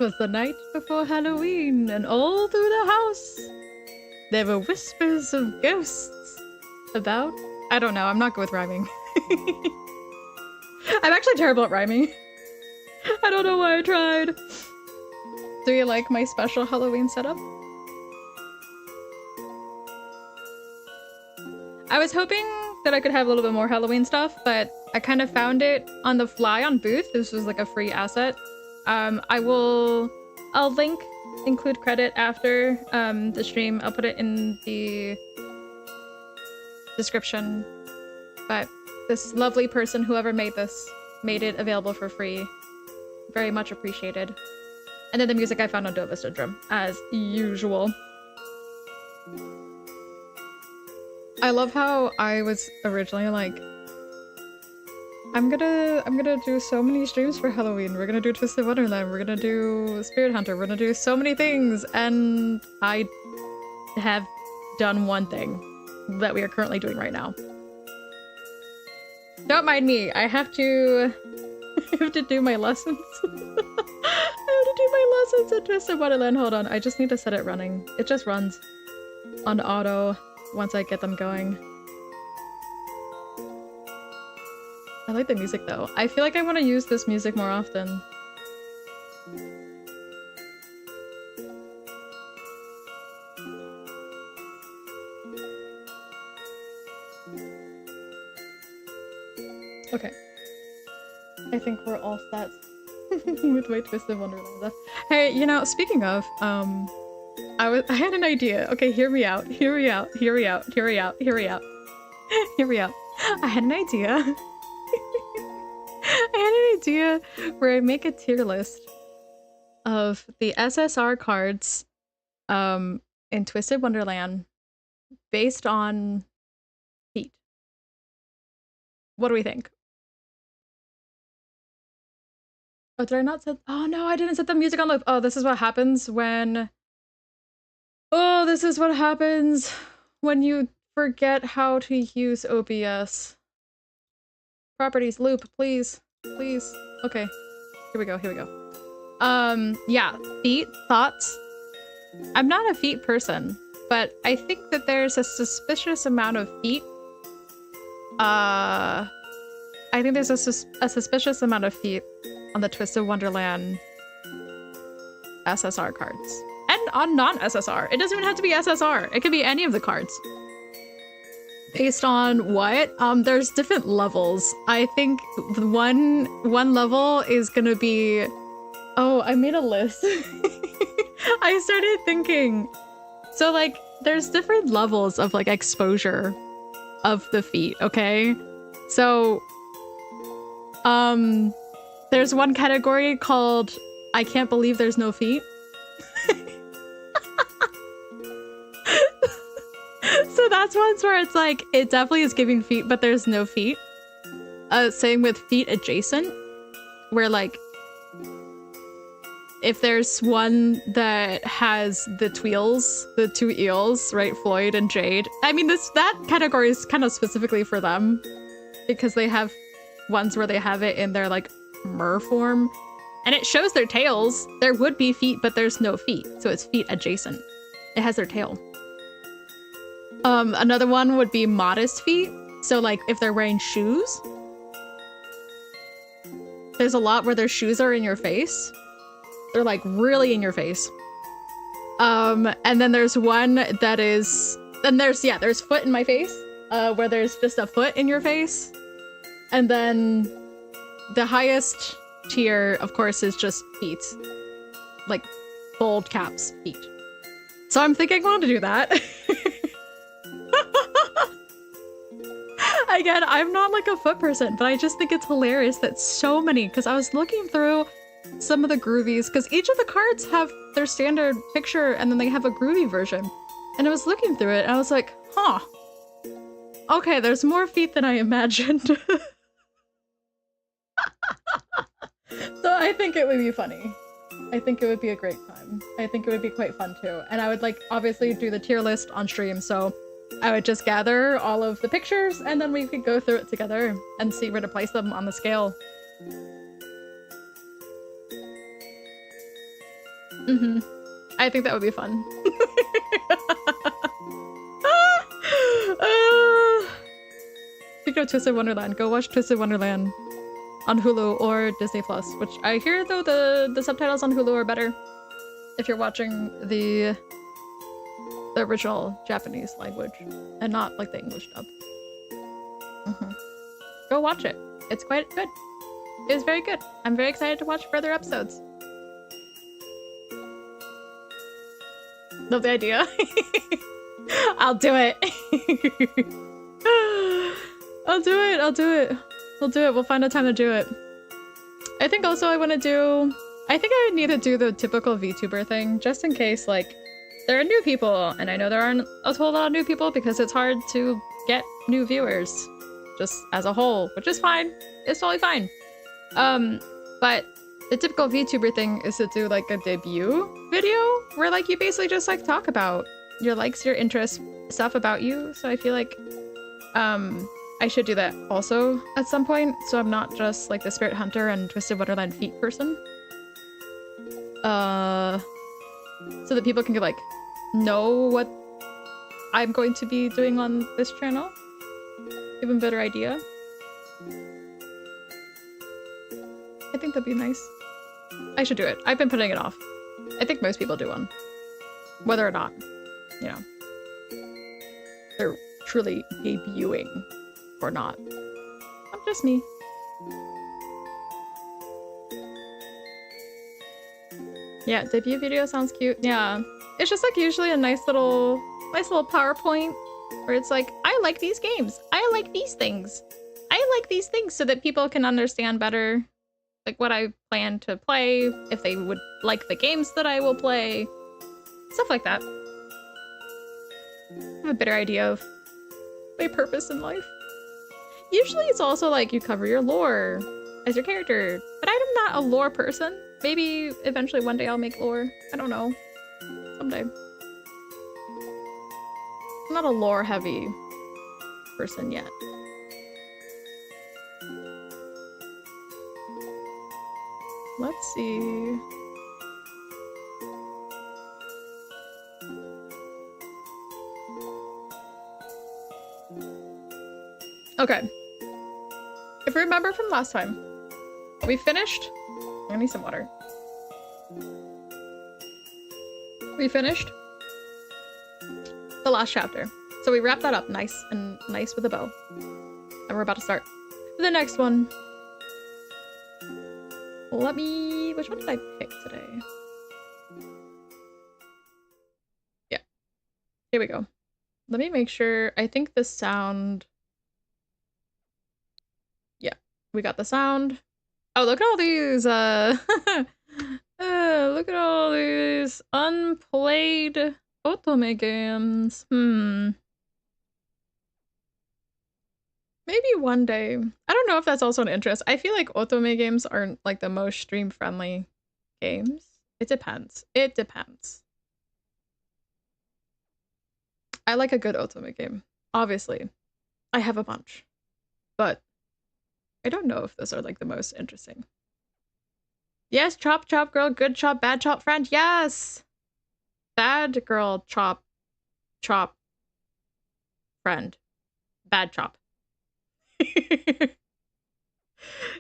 was the night before Halloween, and all through the house there were whispers of ghosts about... I don't know, I'm not good with rhyming. I'm actually terrible at rhyming. I don't know why I tried. Do you like my special Halloween setup? I was hoping that I could have a little bit more Halloween stuff, but I kind of found it on the fly on Booth. This was like a free asset. I'll link, include credit after the stream. I'll put it in the description. But this lovely person, whoever made this, made it available for free. Very much appreciated. And then the music I found on Dova Syndrome, as usual. I love how I was originally like, I'm gonna do so many streams for Halloween. We're gonna do Twisted Wonderland. We're gonna do Spirit Hunter. We're gonna do so many things, and I have done one thing that we are currently doing right now. Don't mind me. I have to do my lessons. I have to do my lessons at Twisted Wonderland. Hold on. I just need to set it running. It just runs on auto once I get them going. I like the music though. I feel like I want to use this music more often. Okay. I think we're all set with my Twisted Wonderland stuff. Hey, you know, speaking of, I had an idea. Okay, hear me out. Hear me out. Hear me out. Hear me out. Hear me out. Hear me out. I had an idea. I had an idea where I make a tier list of the SSR cards in Twisted Wonderland based on feet. What do we think? Oh, did I not set... Oh no, I didn't set the music on loop. Oh, this is what happens when... Oh, this is what happens when you forget how to use OBS. Properties loop, please. Please. Okay. Here we go, here we go. Yeah, feet, thoughts. I'm not a feet person, but I think that there's a suspicious amount of feet. I think there's a suspicious amount of feet on the Twisted Wonderland SSR cards. And on non-SSR. It doesn't even have to be SSR. It could be any of the cards. Based on what? There's different levels. I think one level is gonna be... Oh, I made a list. I started thinking. So like, there's different levels of like exposure of the feet, okay? So, there's one category called I can't believe there's no feet. So that's ones where it's like, it definitely is giving feet, but there's no feet. Same with feet adjacent, where like, if there's one that has the tweels, the two eels, right, Floyd and Jade. I mean, that category is kind of specifically for them, because they have ones where they have it in their like mer form, and it shows their tails. There would be feet, but there's no feet, so it's feet adjacent. It has their tail. Another one would be modest feet. So like if they're wearing shoes, there's a lot where their shoes are in your face. They're like really in your face. And then there's one that is, then there's foot in my face, where there's just a foot in your face. And then the highest tier, of course, is just feet. Like bold caps, feet. So I'm thinking I want to do that. Again, I'm not like a foot person, but I just think it's hilarious that so many, because I was looking through some of the groovies, because each of the cards have their standard picture and then they have a groovy version. And I was looking through it and I was like, huh. Okay, there's more feet than I imagined. So I think it would be funny. I think it would be a great time. I think it would be quite fun too. And I would like obviously do the tier list on stream, so I would just gather all of the pictures and then we could go through it together and see where to place them on the scale. Mm-hmm. I think that would be fun. Speaking of Twisted Wonderland, go watch Twisted Wonderland on Hulu or Disney Plus, which I hear though the subtitles on Hulu are better if you're watching the original Japanese language and not like the English dub. Go watch it. It's quite good. It was very good. I'm very excited to watch further episodes. Love the idea. I'll do it. I'll do it. I'll do it. We'll do it. We'll find a time to do it. I think also I think I need to do the typical VTuber thing, just in case, like, there are new people, and I know there aren't a whole lot of new people because it's hard to get new viewers, just as a whole, which is fine. It's totally fine. But the typical VTuber thing is to do, like, a debut video, where, like, you basically just, like, talk about your likes, your interests, stuff about you, so I feel like, I should do that also at some point, so I'm not just like the Spirit Hunter and Twisted Wonderland feet person. So that people can like know what I'm going to be doing on this channel. Give them a better idea. I think that'd be nice. I should do it. I've been putting it off. I think most people do one. Whether or not, you know, they're truly debuting or not. I'm just me. Yeah, debut video sounds cute. Yeah. It's just like usually a nice little PowerPoint where it's like, I like these games. I like these things. I like these things so that people can understand better like what I plan to play, if they would like the games that I will play. Stuff like that. I have a better idea of my purpose in life. Usually it's also like you cover your lore as your character, but I'm not a lore person. Maybe eventually one day I'll make lore. I don't know. Someday. I'm not a lore heavy person yet. Let's see. Okay. If you remember from last time, we finished... I need some water. We finished the last chapter. So we wrapped that up nice with a bow. And we're about to start the next one. Let me... Which one did I pick today? Yeah. Here we go. Let me make sure. I think the sound... Yeah. We got the sound. Oh, look at all these, look at all these unplayed otome games. Maybe one day. I don't know if that's also an interest. I feel like otome games aren't like the most stream-friendly games. It depends. It depends. I like a good otome game. Obviously. I have a bunch. But I don't know if those are like the most interesting. Yes, chop chop girl, good chop, bad chop friend. Yes! Bad girl, chop, chop, friend. Bad chop.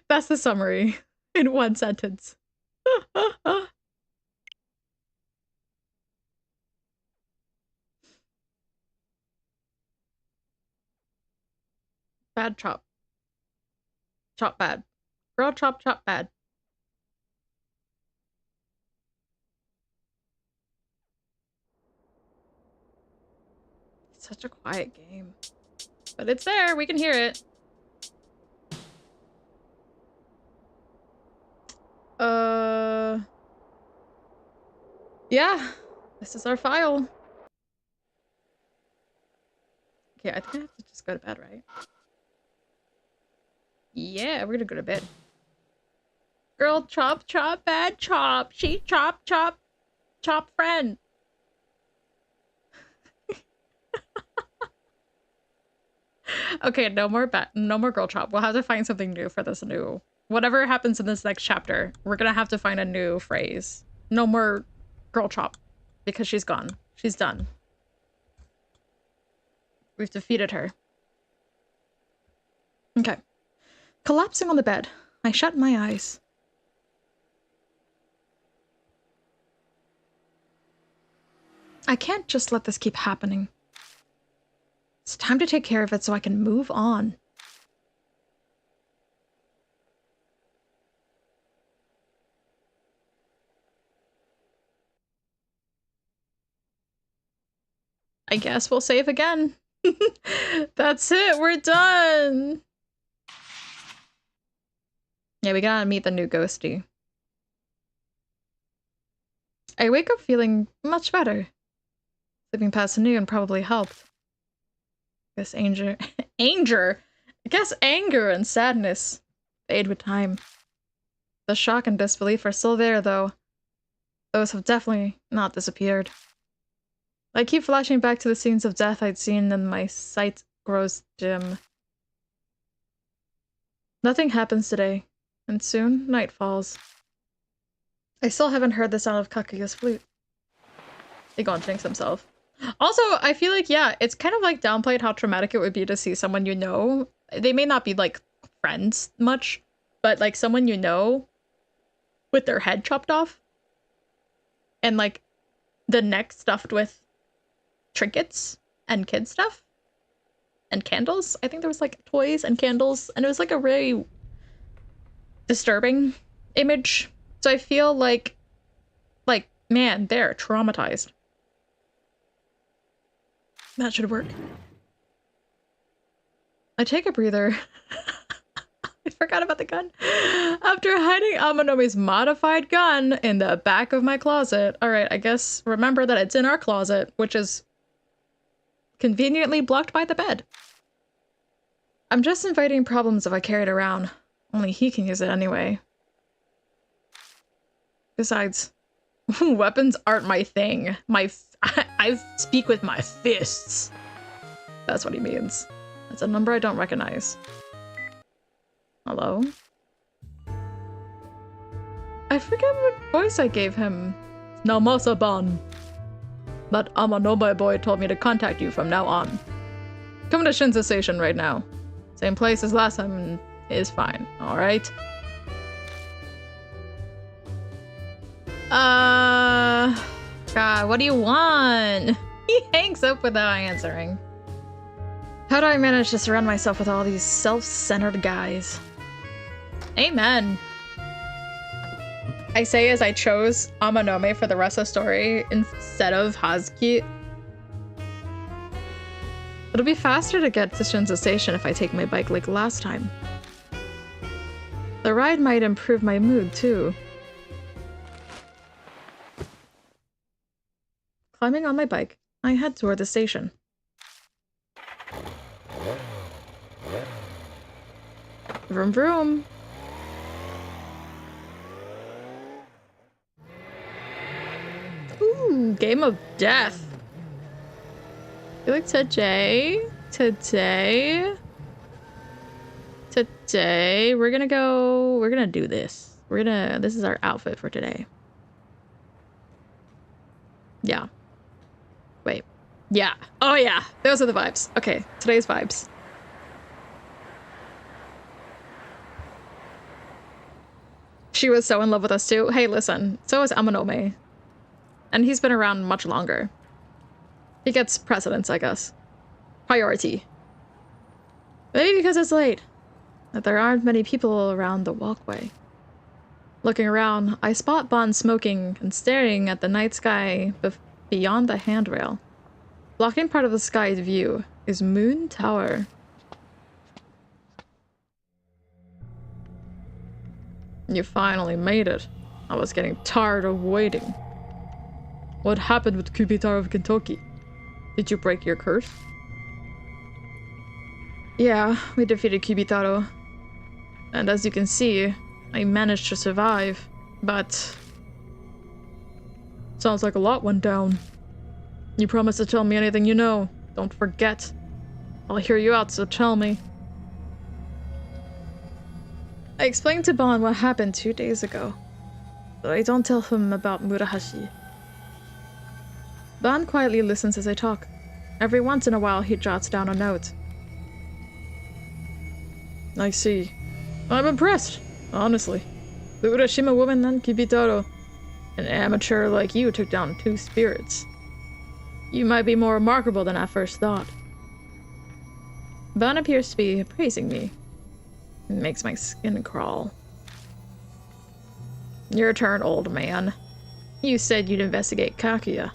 That's the summary in one sentence. Bad chop. Chop bad. Girl chop chop bad. It's such a quiet game. But it's there, we can hear it. Yeah. This is our file. Okay, I think I have to just go to bed, right? Yeah, we're gonna go to bed. Girl chop chop bad chop. She chop chop chop friend. Okay, no more girl chop. We'll have to find something new for this new. Whatever happens in this next chapter, we're gonna have to find a new phrase. No more girl chop. Because she's gone. She's done. We've defeated her. Okay. Collapsing on the bed, I shut my eyes. I can't just let this keep happening. It's time to take care of it so I can move on. I guess we'll save again. That's it, we're done! Yeah, we gotta meet the new ghosty. I wake up feeling much better. Sleeping past noon probably helped. I guess anger and sadness fade with time. The shock and disbelief are still there, though. Those have definitely not disappeared. I keep flashing back to the scenes of death I'd seen, and my sight grows dim. Nothing happens today, and soon night falls. I still haven't heard the sound of Kakuya's flute. He gonna jinx himself. Also, I feel like, yeah, it's kind of like downplayed how traumatic it would be to see someone you know. They may not be, like, friends much, but, like, someone you know with their head chopped off. And, like, the neck stuffed with trinkets and kid stuff. And candles. I think there was, like, toys and candles. And it was, like, a really disturbing image. So I feel like, man, they're traumatized. That should work. I take a breather. I forgot about the gun. After hiding Amanomi's modified gun in the back of my closet. Alright, I guess remember that it's in our closet, which is conveniently blocked by the bed. I'm just inviting problems if I carry it around. Only he can use it anyway. Besides, weapons aren't my thing. I speak with my fists. That's what he means. That's a number I don't recognize. Hello? I forget what voice I gave him. Namasa-ban. That Amanome boy told me to contact you from now on. Come to Shinza Station right now. Same place as last time is fine, alright? God, what do you want? He hangs up without answering. How do I manage to surround myself with all these self-centered guys? Amen. I say as I chose Amanome for the rest of the story instead of Hazuki. It'll be faster to get to Shinza Station if I take my bike like last time. The ride might improve my mood too. Climbing on my bike, I head toward the station. Vroom vroom. Ooh, game of death. I feel like today, we're gonna do this. This is our outfit for today. Yeah. Wait. Yeah. Oh yeah. Those are the vibes. Okay. Today's vibes. She was so in love with us too. Hey, listen. So is Amanome. And he's been around much longer. He gets precedence, I guess. Priority. Maybe because it's late. That there aren't many people around the walkway. Looking around, I spot Bon smoking and staring at the night sky beyond the handrail. Blocking part of the sky's view is Moon Tower. You finally made it. I was getting tired of waiting. What happened with Kubitaro of Kentucky? Did you break your curse? Yeah, we defeated Kubitaro. And as you can see, I managed to survive, but... Sounds like a lot went down. You promised to tell me anything you know. Don't forget. I'll hear you out, so tell me. I explained to Bon what happened 2 days ago. But I don't tell him about Murahashi. Ban quietly listens as I talk. Every once in a while, he jots down a note. I see. I'm impressed, honestly. The Urashima woman then Kibitoro. An amateur like you took down 2 spirits. You might be more remarkable than I first thought. Ban appears to be praising me. It makes my skin crawl. Your turn, old man. You said you'd investigate Kakuya.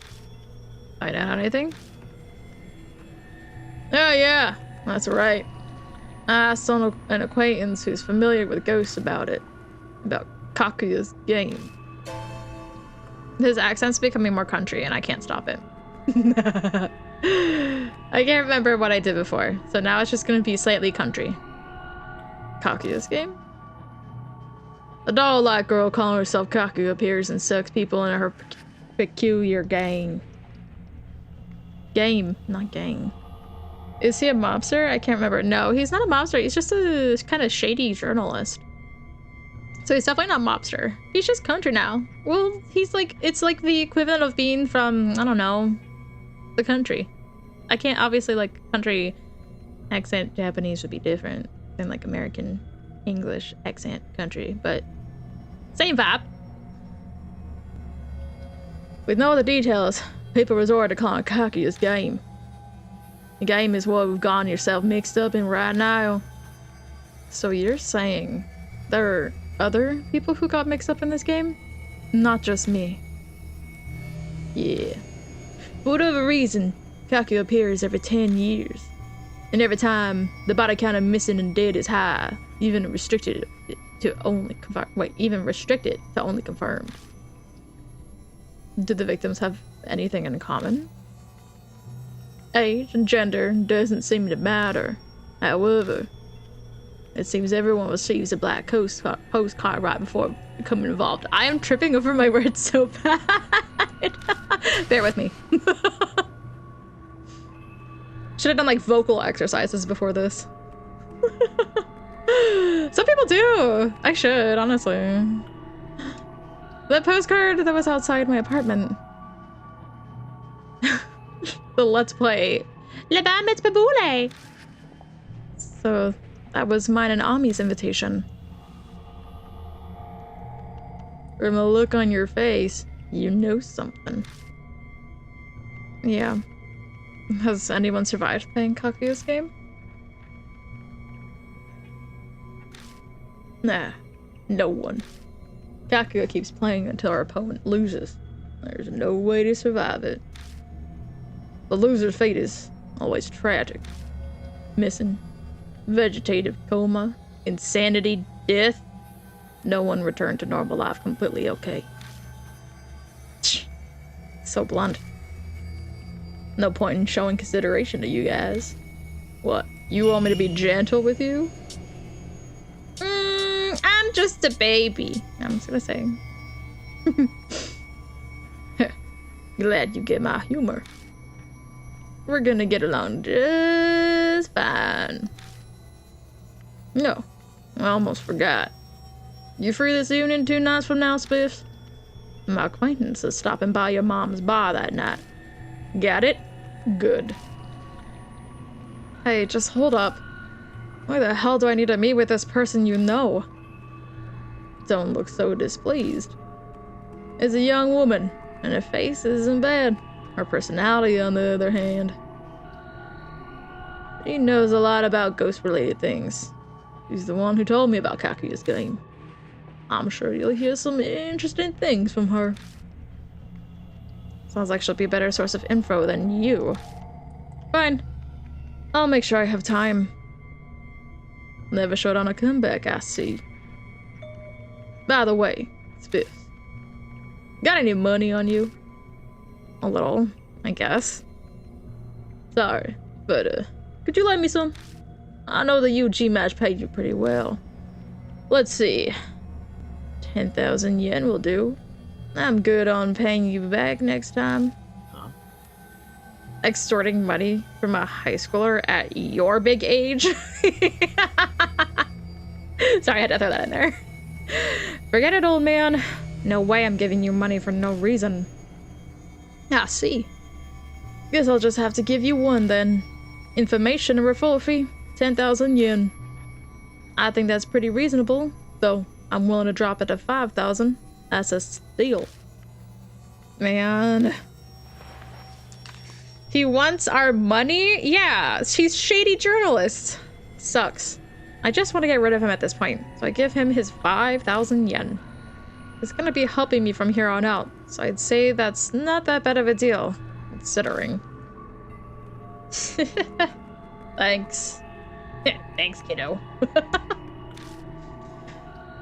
Find out anything? Oh yeah, that's right. I asked an acquaintance who's familiar with ghosts about it. About Kakuya's game. His accent's becoming more country and I can't stop it. I can't remember what I did before, so now it's just gonna be slightly country. Kakuya's game? A doll-like girl calling herself Kakuya appears and sucks people into her peculiar gang. Game, not gang. Is he a mobster? I can't remember. No, he's not a mobster. He's just a kind of shady journalist. So he's definitely not mobster. He's just country now. Well, he's like, it's like the equivalent of being from, I don't know, the country. I can't, obviously, like, country accent Japanese would be different than, like, American English accent country, but same vibe. With no other details, people resort to calling Kakuya's game. The game is what we've gotten yourself mixed up in right now. So you're saying there are other people who got mixed up in this game? Not just me. Yeah. For whatever reason, Kakuya appears every 10 years. And every time, the body count of missing and dead is high, even restricted to only confirmed. Do the victims have anything in common? Age and gender doesn't seem to matter. However, it seems everyone receives a black postcard right before becoming involved. I am tripping over my words so bad. Bear with me. Should have done like vocal exercises before this. Some people do. I should, honestly. That postcard that was outside my apartment. The Let's Play. Le Bam It's Babule. So that was mine and Ami's invitation. From the look on your face, you know something. Yeah. Has anyone survived playing Kakuya's game? Nah, no one. Kakuya keeps playing until our opponent loses. There's no way to survive it. The loser's fate is always tragic. Missing, vegetative coma, insanity, death. No one returned to normal life completely okay. So blunt. No point in showing consideration to you guys. What, you want me to be gentle with you? I'm just a baby. I'm just gonna say. Glad you get my humor. We're gonna get along just fine. No, I almost forgot. You free this evening 2 nights from now, Spiffs? My acquaintance is stopping by your mom's bar that night. Got it? Good. Hey, just hold up. Why the hell do I need to meet with this person you know? Don't look so displeased. It's a young woman, and her face isn't bad. Her personality, on the other hand. She knows a lot about ghost-related things. She's the one who told me about Kakuya's game. I'm sure you'll hear some interesting things from her. Sounds like she'll be a better source of info than you. Fine. I'll make sure I have time. Never showed on a comeback, I see. By the way, Spiff. Got any money on you? A little, I guess. Sorry, but could you lend me some? I know the UG match paid you pretty well. Let's see. 10,000 yen will do. I'm good on paying you back next time. Huh? Extorting money from a high schooler at your big age? Sorry, I had to throw that in there. Forget it, old man. No way I'm giving you money for no reason. I see. Guess I'll just have to give you one then. Information and referral fee, 10,000 yen. I think that's pretty reasonable, though I'm willing to drop it at 5,000. That's a steal. Man. He wants our money? Yeah, she's shady journalist. Sucks. I just want to get rid of him at this point, so I give him his 5,000 yen. It's gonna be helping me from here on out, so I'd say that's not that bad of a deal, considering. Thanks. Thanks, kiddo.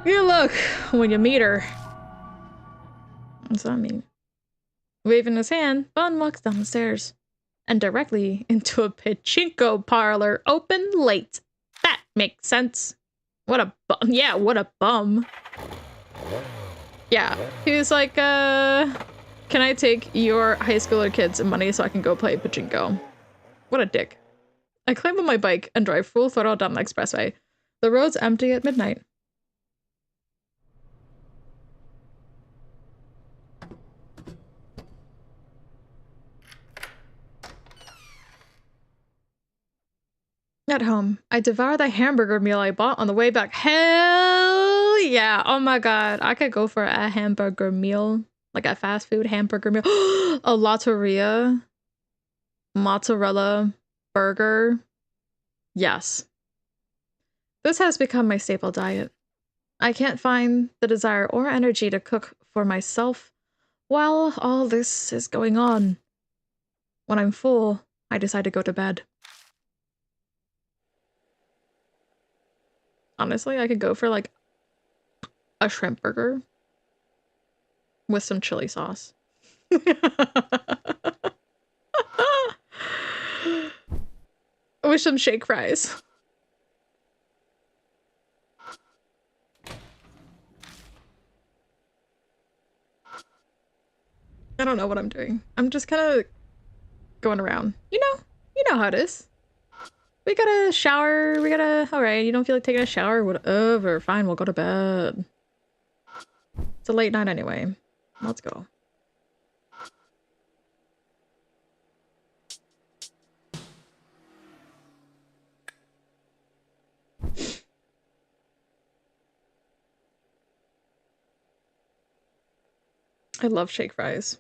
Good luck when you meet her. What's that mean? Waving his hand, Bon walks down the stairs and directly into a pachinko parlor open late. That makes sense. What a bum. Yeah, what a bum. Yeah, he was like, can I take your high schooler kids' money so I can go play pachinko? What a dick. I climb on my bike and drive full throttle down the expressway. The road's empty at midnight. At home, I devour the hamburger meal I bought on the way back. Hell yeah. Oh my god. I could go for a hamburger meal. Like a fast food hamburger meal. A lotteria. Mozzarella burger. Yes. This has become my staple diet. I can't find the desire or energy to cook for myself while all this is going on. When I'm full, I decide to go to bed. Honestly, I could go for like a shrimp burger with some chili sauce. With some shake fries. I don't know what I'm doing. I'm just kind of going around. You know how it is. We gotta shower, alright, you don't feel like taking a shower? Whatever, fine, we'll go to bed. It's a late night anyway. Let's go. I love shake fries.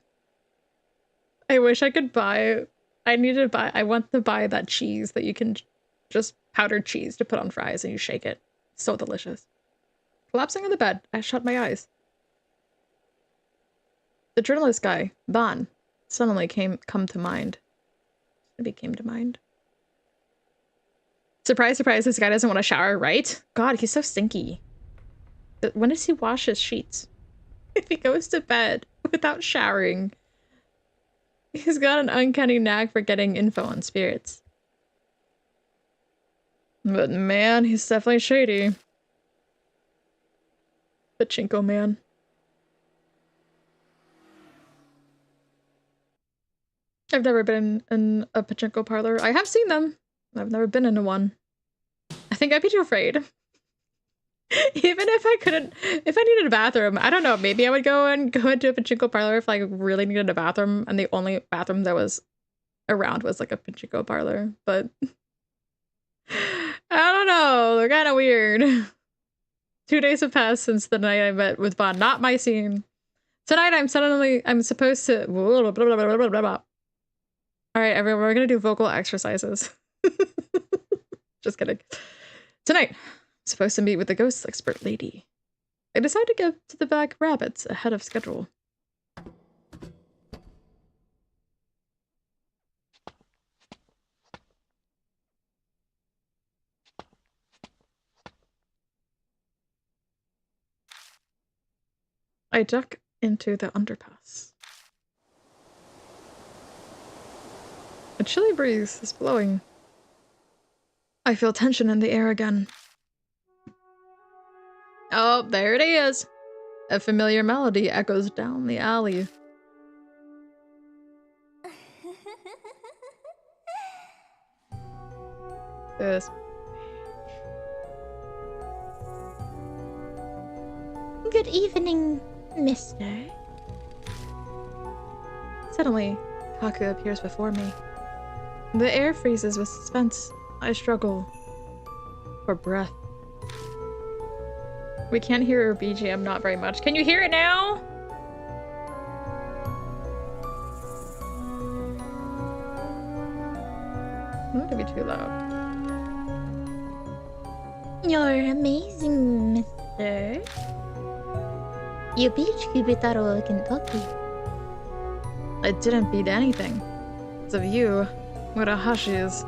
I wish I could buy... I want to buy that cheese that you can just powdered cheese to put on fries and you shake it. So delicious. Collapsing on the bed, I shut my eyes. The journalist guy, Ban, suddenly came to mind. Maybe came to mind. Surprise, surprise, this guy doesn't want to shower, right? God, he's so stinky. When does he wash his sheets? If he goes to bed without showering, he's got an uncanny knack for getting info on spirits. But man, he's definitely shady. Pachinko man. I've never been in a pachinko parlor. I have seen them. I've never been into one. I think I'd be too afraid. Even if I couldn't, if I needed a bathroom, I don't know, maybe I would go into a pachinko parlor if I really needed a bathroom and the only bathroom that was around was like a pachinko parlor, but I don't know, they're kind of weird. 2 days have passed since the night I met with Bon, not my scene. Tonight I'm supposed to, blah, blah, blah, blah, blah, blah. All right, everyone, we're gonna do vocal exercises. Just kidding. Tonight, supposed to meet with the ghost expert lady. I decided to go to the Black Rabbits ahead of schedule. I duck into the underpass. A chilly breeze is blowing. I feel tension in the air again. Oh, there it is. A familiar melody echoes down the alley. This. Good evening, mister. Suddenly, Kaku appears before me. The air freezes with suspense. I struggle for breath. We can't hear her BGM not very much. Can you hear it now? Not to be too loud. You're amazing, mister. You beat Kubitaro Kentucky. I didn't beat anything. It's of you, Murahashi's,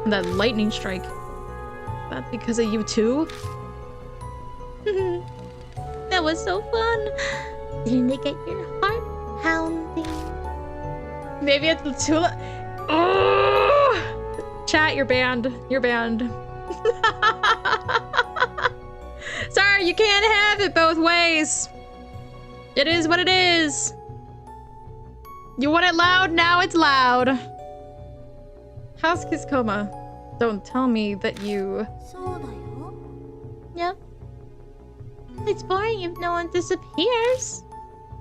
and that lightning strike. Is that because of you too? That was so fun. Didn't it get your heart pounding? Maybe it's too loud. Oh! Chat, you're banned. You're banned. Sorry, you can't have it both ways. It is what it is. You want it loud? Now it's loud. How's Kiskoma? Don't tell me that you... Yep. It's boring if no one disappears.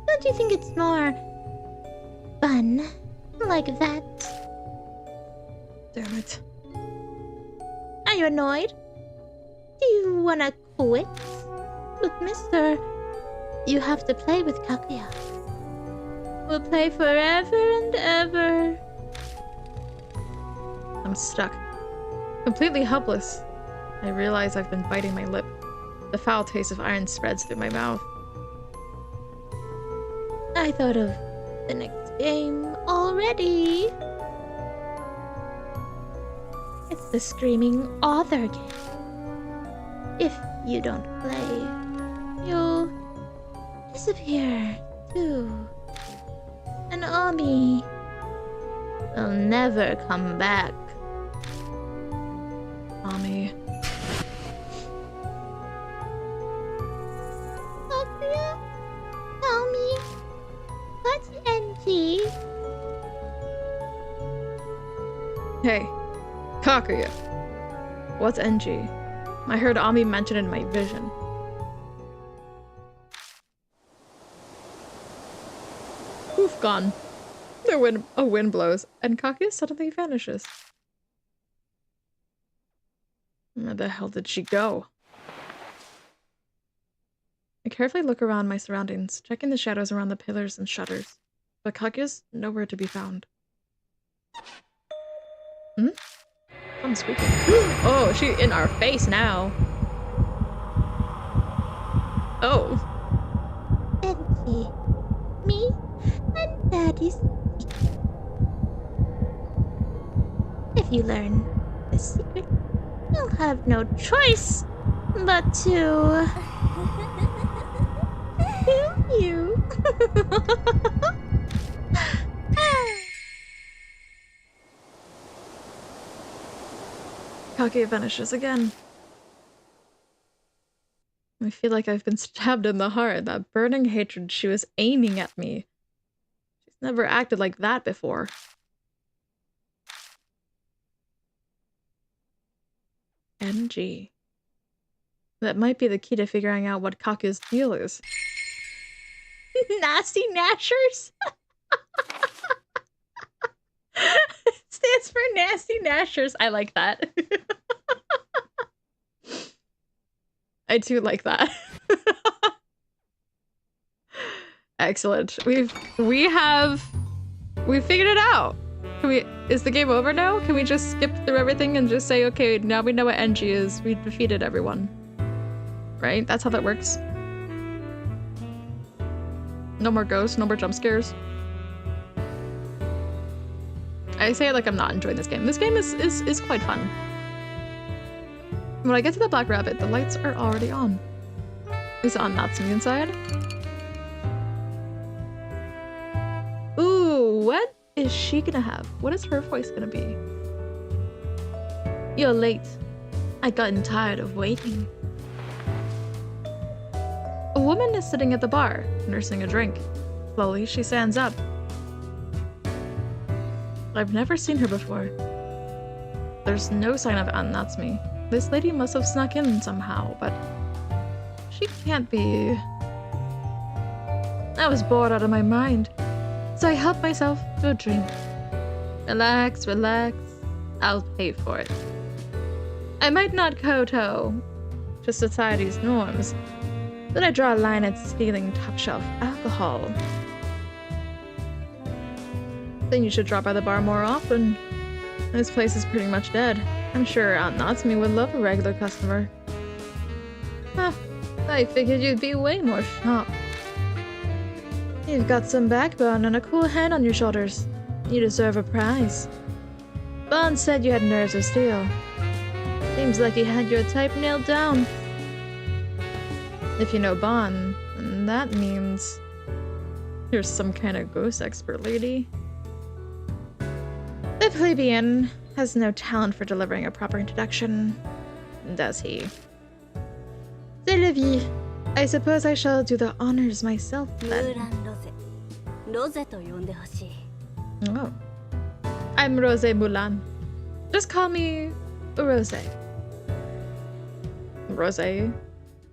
Don't you think it's more... fun? Like that? Damn it. Are you annoyed? Do you wanna quit? Look, mister, you have to play with Kakuya. We'll play forever and ever. I'm stuck. Completely helpless. I realize I've been biting my lip. The foul taste of iron spreads through my mouth. I thought of the next game already. It's the Screaming Author game. If you don't play, you'll disappear too. And Ami will never come back. Ami. Kakuya, tell me, what's NG? Hey, Kakuya. What's NG? I heard Ami mention it in my vision. Poof, gone. A wind blows, and Kakuya suddenly vanishes. Where the hell did she go? I carefully look around my surroundings, checking the shadows around the pillars and shutters. But Kakuya's nowhere to be found. Hmm? I'm squeaking. Oh, she in our face now. Oh. NG, me and Daddy's secret. If you learn the secret, you'll have no choice but to kill you. Kaguya vanishes again. I feel like I've been stabbed in the heart. That burning hatred she was aiming at me. She's never acted like that before. NG. That might be the key to figuring out what Kakuya's deal is. Nasty Nashers? Stands for Nasty Nashers. I like that. I do like that. Excellent. We've figured it out. Is the game over now? Can we just skip through everything and just say, okay, now we know what NG is. We defeated everyone. Right? That's how that works. No more ghosts, no more jump scares. I say it like I'm not enjoying this game. This game is quite fun. When I get to the Black Rabbit, the lights are already on. Is it on Natsume inside? Ooh, what is she gonna have? What is her voice gonna be? You're late. I've gotten tired of waiting. A woman is sitting at the bar, nursing a drink. Slowly, she stands up. I've never seen her before. There's no sign of Aunt Natsume. This lady must have snuck in somehow, but she can't be. I was bored out of my mind. So I help myself to a drink. Relax, relax. I'll pay for it. I might not kowtow to society's norms, but I draw a line at stealing top-shelf alcohol. Then you should drop by the bar more often. This place is pretty much dead. I'm sure Aunt Natsumi would love a regular customer. Huh, I figured you'd be way more sharp. You've got some backbone and a cool head on your shoulders. You deserve a prize. Bond said you had nerves of steel. Seems like he had your type nailed down. If you know Bond, that means you're some kind of ghost expert, lady. The plebeian has no talent for delivering a proper introduction, does he? C'est la vie. I suppose I shall do the honors myself then. Oh. I'm Rose Mulan. Just call me Rose. Rose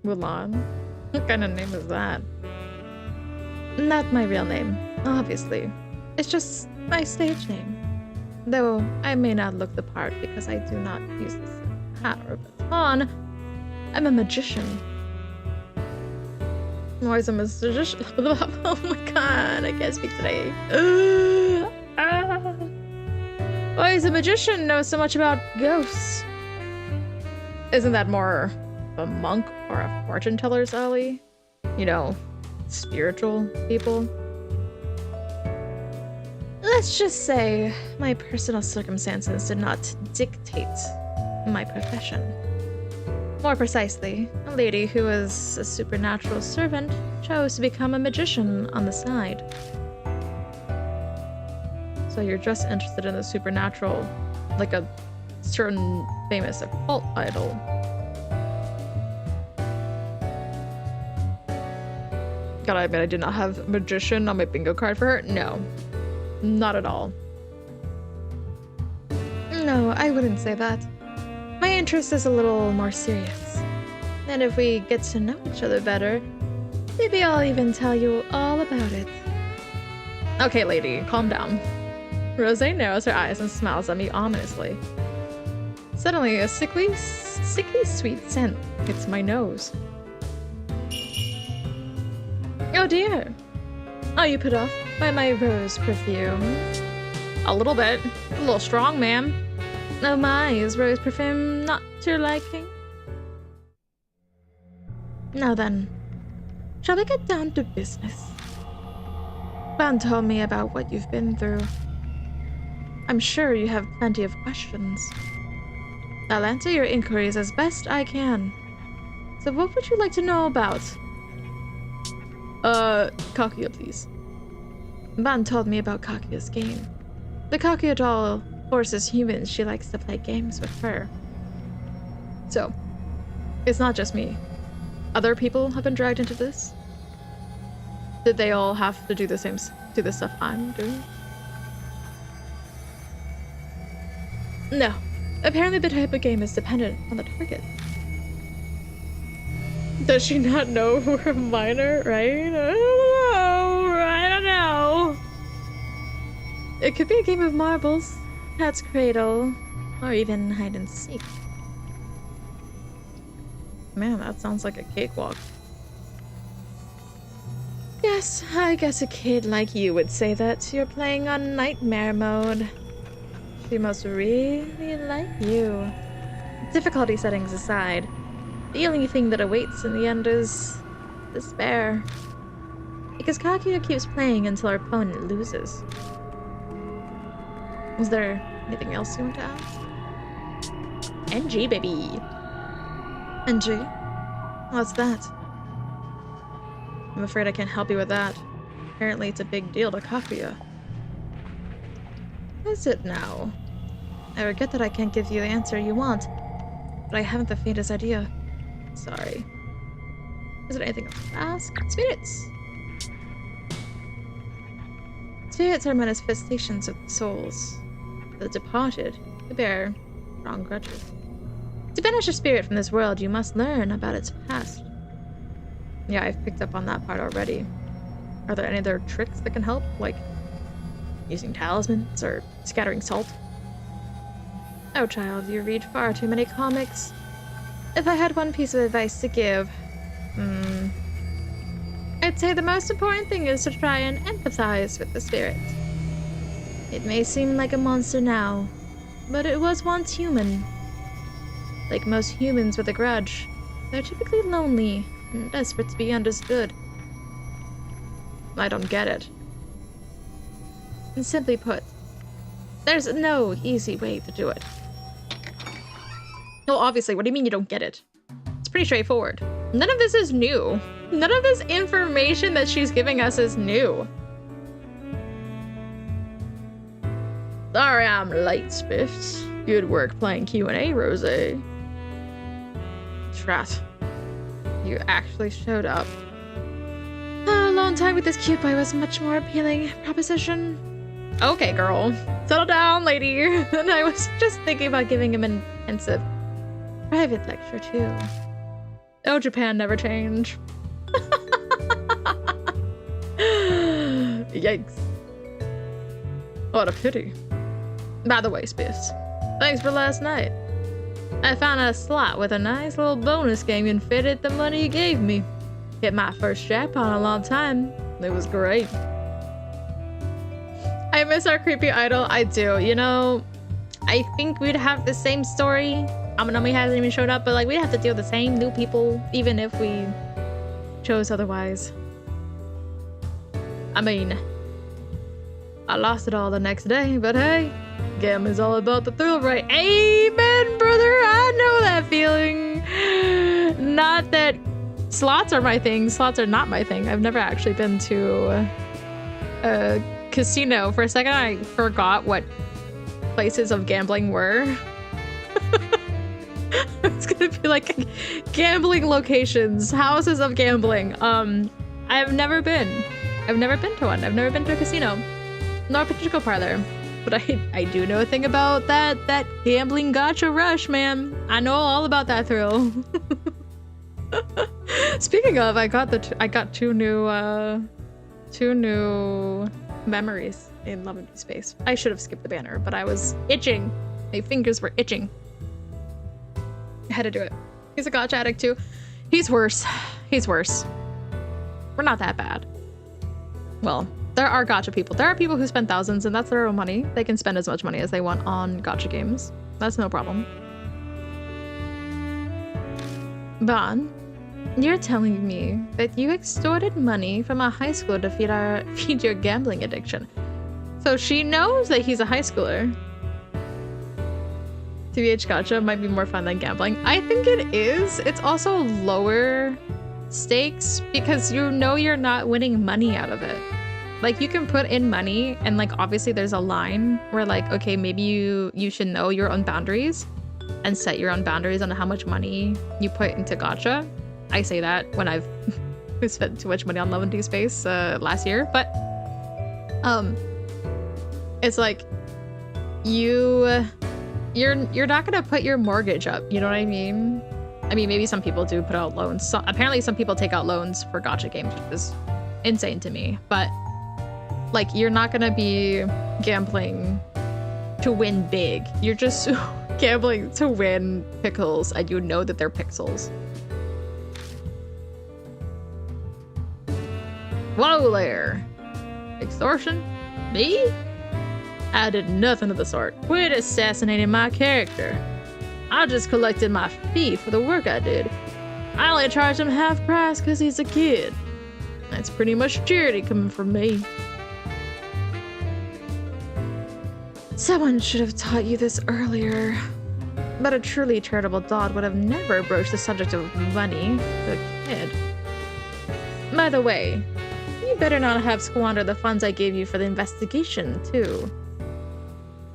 Mulan? What kind of name is that? Not my real name, obviously. It's just my stage name. Though I may not look the part because I do not use this hat or baton. I'm a magician. Why is a magician? Oh my god, I can't speak today. Why is a magician know so much about ghosts? Isn't that more a monk or a fortune teller's alley? You know, spiritual people? Let's just say my personal circumstances did not dictate my profession. More precisely, a lady who was a supernatural servant chose to become a magician on the side. So you're just interested in the supernatural, like a certain famous occult idol. Gotta admit, I did not have magician on my bingo card for her. No. Not at all. No, I wouldn't say that. My interest is a little more serious. And if we get to know each other better, maybe I'll even tell you all about it. Okay, lady, calm down. Rose narrows her eyes and smiles at me ominously. Suddenly, a sickly sweet scent hits my nose. Oh dear! Are you put off by my rose perfume? A little bit. A little strong, ma'am. Oh my, is rose perfume not to your liking? Now then, shall we get down to business? Ban told me about what you've been through. I'm sure you have plenty of questions. I'll answer your inquiries as best I can. So what would you like to know about? Kaguya, please. Ban told me about Kaguya's game. The Kaguya doll forces humans she likes to play games with her. So, it's not just me. Other people have been dragged into this? Did they all have to do the stuff I'm doing? No. Apparently the type of game is dependent on the target. Does she not know we're a minor, right? I don't know. It could be a game of marbles, cat's cradle, or even hide and seek. Man, that sounds like a cakewalk. Yes, I guess a kid like you would say that you're playing on nightmare mode. She must really like you. Difficulty settings aside, the only thing that awaits in the end is despair. Because Kaguya keeps playing until her opponent loses. Is there anything else you want to ask? NG, baby. NG? What's that? I'm afraid I can't help you with that. Apparently it's a big deal to Kaguya. Is it now? I regret that I can't give you the answer you want, but I haven't the faintest idea. Sorry. Is there anything else to ask? Spirits! Spirits are manifestations of the souls. The departed, who bear strong grudges. To banish a spirit from this world, you must learn about its past. Yeah, I've picked up on that part already. Are there any other tricks that can help? Like Using talismans or scattering salt? Oh, child, you read far too many comics. If I had one piece of advice to give, I'd say the most important thing is to try and empathize with the spirit. It may seem like a monster now, but it was once human. Like most humans with a grudge, they're typically lonely and desperate to be understood. I don't get it. And simply put, there's no easy way to do it. Well, obviously, what do you mean you don't get it? It's pretty straightforward. None of this is new. None of this information that she's giving us is new. Sorry I'm late, Spiffs. Good work playing Q&A, Rosé. Trat. You actually showed up. A long time with this cute boy was much more appealing proposition. Okay, girl. Settle down, lady. And I was just thinking about giving him an intensive private lecture, too. Oh, Japan never change. Yikes. What a pity. By the way, Spiffs, thanks for last night. I found a slot with a nice little bonus game and fitted the money you gave me. Hit my first jackpot in a long time. It was great. I miss our creepy idol. I do. You know, I think we'd have the same story. Amanami hasn't even showed up, but like we'd have to deal with the same new people, even if we chose otherwise. I mean, I lost it all the next day, but hey, gambling's all about the thrill, right? Amen, brother. I know that feeling. Not that slots are my thing. Slots are not my thing. I've never actually been to a casino. For a second, I forgot what places of gambling were. It's gonna be like gambling locations, houses of gambling. I've never been to one. I've never been to a casino, nor a pachinko parlor. But I do know a thing about that gambling gotcha rush, man. I know all about that thrill. Speaking of, I got two new memories in Love and Peace Space. I should have skipped the banner, but I was itching. My fingers were itching. I had to do it. He's a gotcha addict too. He's worse. He's worse. We're not that bad. Well, there are gotcha people. There are people who spend thousands, and that's their own money. They can spend as much money as they want on gotcha games. That's no problem. Bon, you're telling me that you extorted money from a high schooler to feed your gambling addiction. So she knows that he's a high schooler. TBH gotcha might be more fun than gambling. I think it is. It's also lower stakes because you know you're not winning money out of it. Like you can put in money and like obviously there's a line where like, okay, maybe you should know your own boundaries and set your own boundaries on how much money you put into gotcha. I say that when I've spent too much money on Love and Peace Space last year, but it's like you're not gonna put your mortgage up, you know what I mean? I mean, maybe some people do put out loans. So, apparently some people take out loans for gotcha games, which is insane to me. But like, you're not gonna be gambling to win big. You're just gambling to win pickles, and you know that they're pixels. Whoa there! Extortion? Me? I did nothing of the sort. Quit assassinating my character. I just collected my fee for the work I did. I only charged him half price because he's a kid. That's pretty much charity coming from me. Someone should have taught you this earlier. But a truly charitable dad would have never broached the subject of money to a kid. By the way, you better not have squandered the funds I gave you for the investigation, too.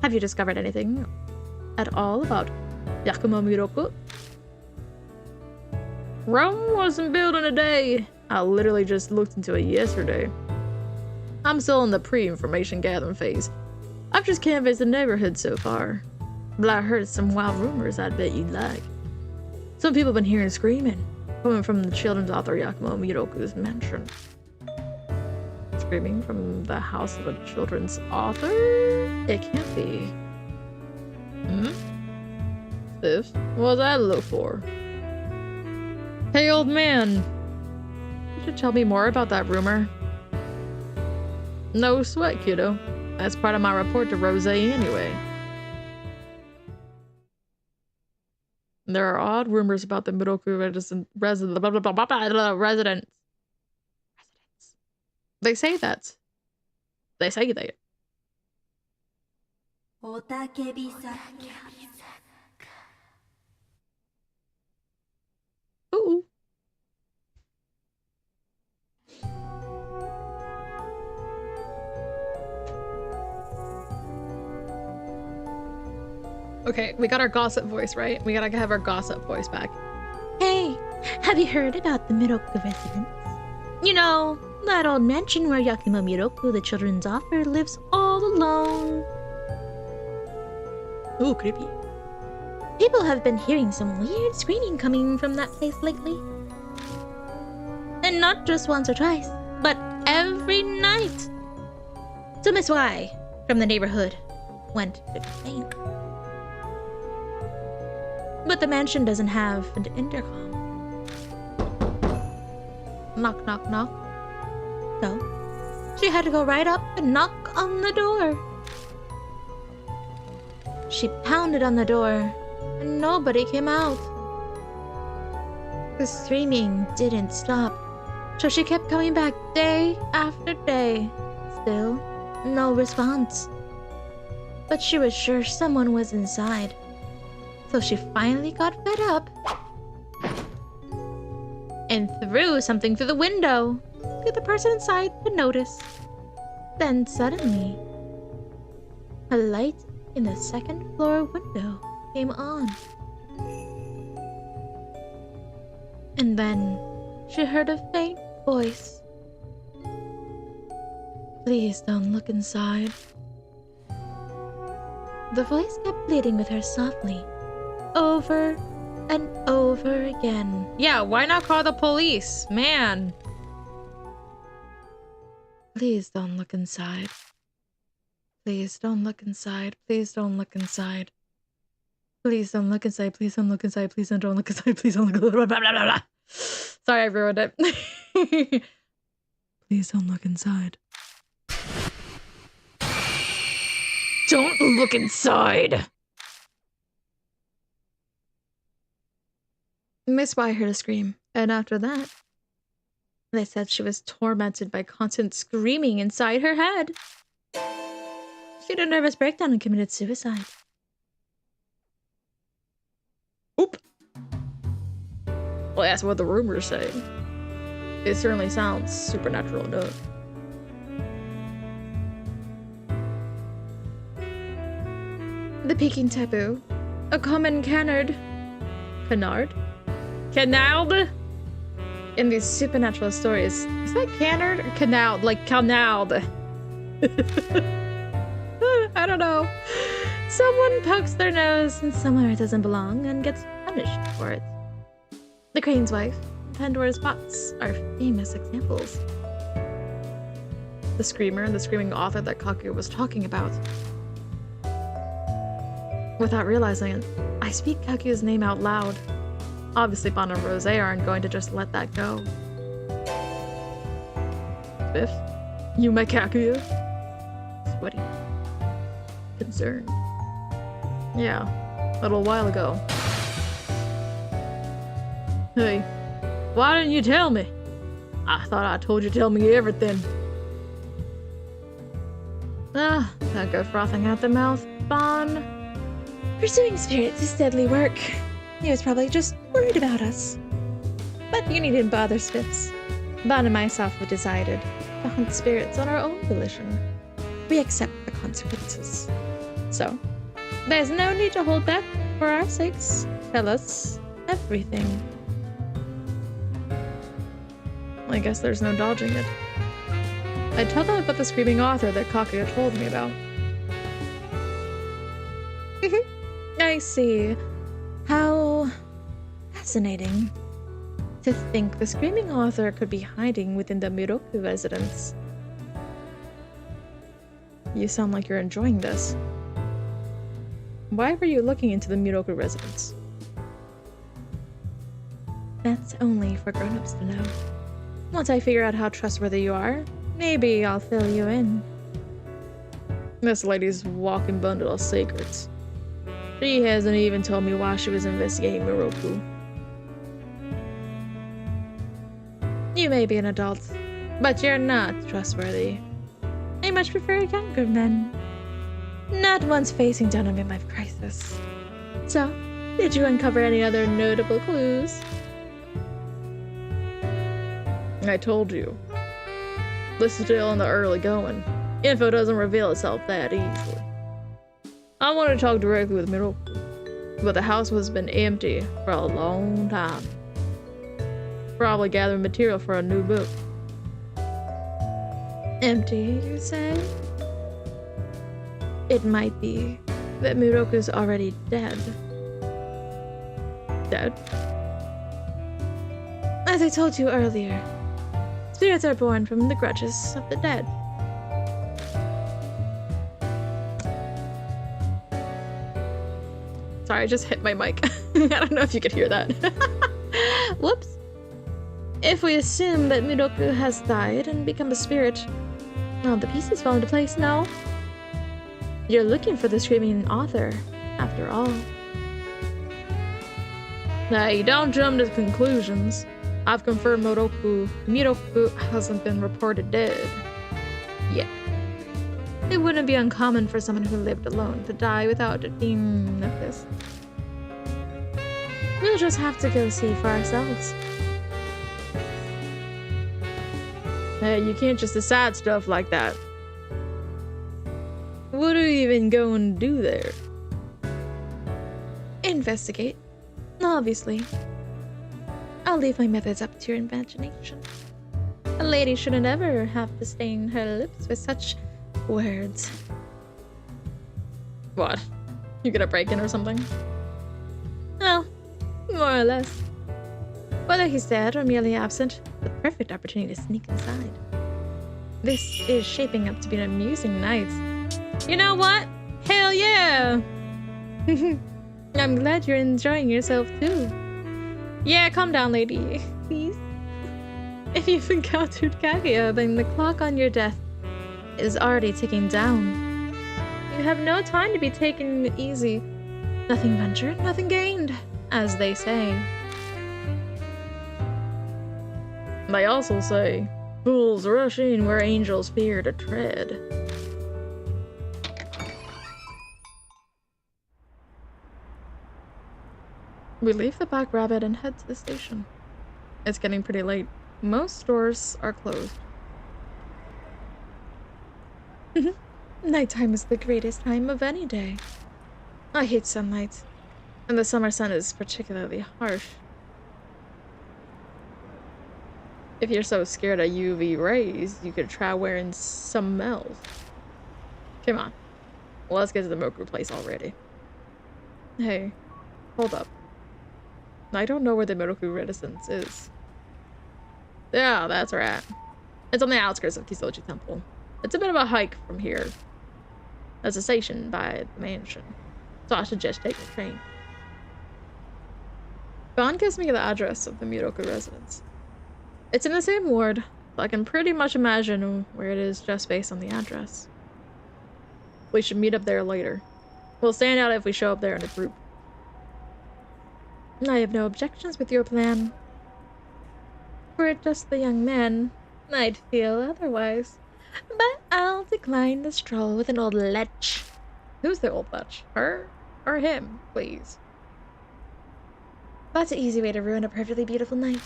Have you discovered anything at all about Yakumo Miroku? Rome wasn't built in a day. I literally just looked into it yesterday. I'm still in the pre-information gathering phase. I've just canvassed the neighborhood so far. But I heard some wild rumors I'd bet you'd like. Some people have been hearing screaming, coming from the children's author Yakumo Miroku's mansion. screaming from the house of a children's author? It can't be. This? What does that look for? Hey, old man! You should tell me more about that rumor. No sweat, kiddo. That's part of my report to Rose anyway. There are odd rumors about the Midoku residents. They say that. They say that. Ooh. Okay, we got our gossip voice, right? We gotta have our gossip voice back. Hey, have you heard about the Miroku residents? You know, that old mansion where Yakima Miroku, the children's author, lives all alone. Ooh, creepy. People have been hearing some weird screaming coming from that place lately. And not just once or twice, but every night. So Miss Y, from the neighborhood, went to faint. But the mansion doesn't have an intercom. Knock, knock, knock. So, she had to go right up and knock on the door. She pounded on the door, and nobody came out. The screaming didn't stop, so she kept coming back day after day. Still, no response. But she was sure someone was inside. So she finally got fed up and threw something through the window to get the person inside to notice. Then suddenly, a light in the second floor window came on. And then she heard a faint voice. Please don't look inside. The voice kept pleading with her softly, over and over again. Yeah, why not call the police? Man. Please don't look inside. Please don't look inside. Please don't look inside. Please don't look inside. Please don't look inside. Please don't look inside. Please don't look inside. Blah, blah, blah, blah. Sorry, I ruined it. Please don't look inside. Don't look inside. Miss Y heard a scream, and after that, they said she was tormented by constant screaming inside her head. She had a nervous breakdown and committed suicide. Oop. Well, that's what the rumors say. It certainly sounds supernatural enough. The peaking taboo. A common canard. Canard? Canard? In these supernatural stories. Is that canard or canard? Like canard. I don't know. Someone pokes their nose in somewhere it doesn't belong and gets punished for it. The Crane's Wife and Pandora's Box are famous examples. The Screamer and the Screaming Author that Kaku was talking about. Without realizing it, I speak Kaku's name out loud. Obviously, Bon and Rose aren't going to just let that go. Biff, you met Kakuya? Sweaty. Concerned. Yeah, a little while ago. Hey, why didn't you tell me? I thought I told you to tell me everything. Ah, that go frothing at the mouth, Bon. Pursuing spirits is deadly work. He was probably just worried about us. But you needn't bother, Spiffs. Bon and myself have decided to hunt spirits on our own volition. We accept the consequences. So, there's no need to hold back for our sakes. Tell us everything. I guess there's no dodging it. I told them about the Screaming Author that Kakuya told me about. I see. How fascinating. To think the Screaming Author could be hiding within the Miroku residence. You sound like you're enjoying this. Why were you looking into the Miroku residence? That's only for grown-ups to know. Once I figure out how trustworthy you are, maybe I'll fill you in. This lady's walking bundle of secrets. She hasn't even told me why she was investigating Miroku. You may be an adult, but you're not trustworthy. I much prefer younger men. Not ones facing down a midlife crisis. So, did you uncover any other notable clues? I told you. This is still in the early going. Info doesn't reveal itself that easily. I wanted to talk directly with Miroku, but the house has been empty for a long time. Probably gathering material for a new book. Empty, you say? It might be that Miroku's already dead. Dead? As I told you earlier, spirits are born from the grudges of the dead. Sorry, I just hit my mic. I don't know if you could hear that. Whoops. If we assume that Miroku has died and become a spirit, all the pieces fall into place now. You're looking for the screaming author, after all. Hey, don't jump to conclusions. I've confirmed Miroku hasn't been reported dead. Yeah. It wouldn't be uncommon for someone who lived alone to die without it being noticed. We'll just have to go see for ourselves. Hey, you can't just decide stuff like that. What are you even going to do there? Investigate. Obviously. I'll leave my methods up to your imagination. A lady shouldn't ever have to stain her lips with such words. What? You gonna break in or something? Well, more or less. Whether he's dead or merely absent, the perfect opportunity to sneak inside. This is shaping up to be an amusing night. You know what? Hell yeah! I'm glad you're enjoying yourself too. Yeah, calm down, lady. Please. If you've encountered Kaguya, then the clock on your death is already ticking down. You have no time to be taking it easy. Nothing ventured, nothing gained, as they say. They also say, fools rush in where angels fear to tread. We leave the Black Rabbit and head to the station. It's getting pretty late. Most stores are closed. Nighttime is the greatest time of any day. I hate sunlight, and the summer sun is particularly harsh. If you're so scared of UV rays, you could try wearing something else. Come on. Let's get to the Moku place already. Hey, hold up. I don't know where the Miroku residence is. Yeah, that's right. It's on the outskirts of Kisoji Temple. It's a bit of a hike from here. There's a station by the mansion, so I suggest taking the train. Bon gives me the address of the Miroku residence. It's in the same ward, so I can pretty much imagine where it is just based on the address. We should meet up there later. We'll stand out if we show up there in a group. I have no objections with your plan. Were it just the young man, I'd feel otherwise. But I'll decline the stroll with an old lech. Who's the old lech? Her or him, please? That's an easy way to ruin a perfectly beautiful night.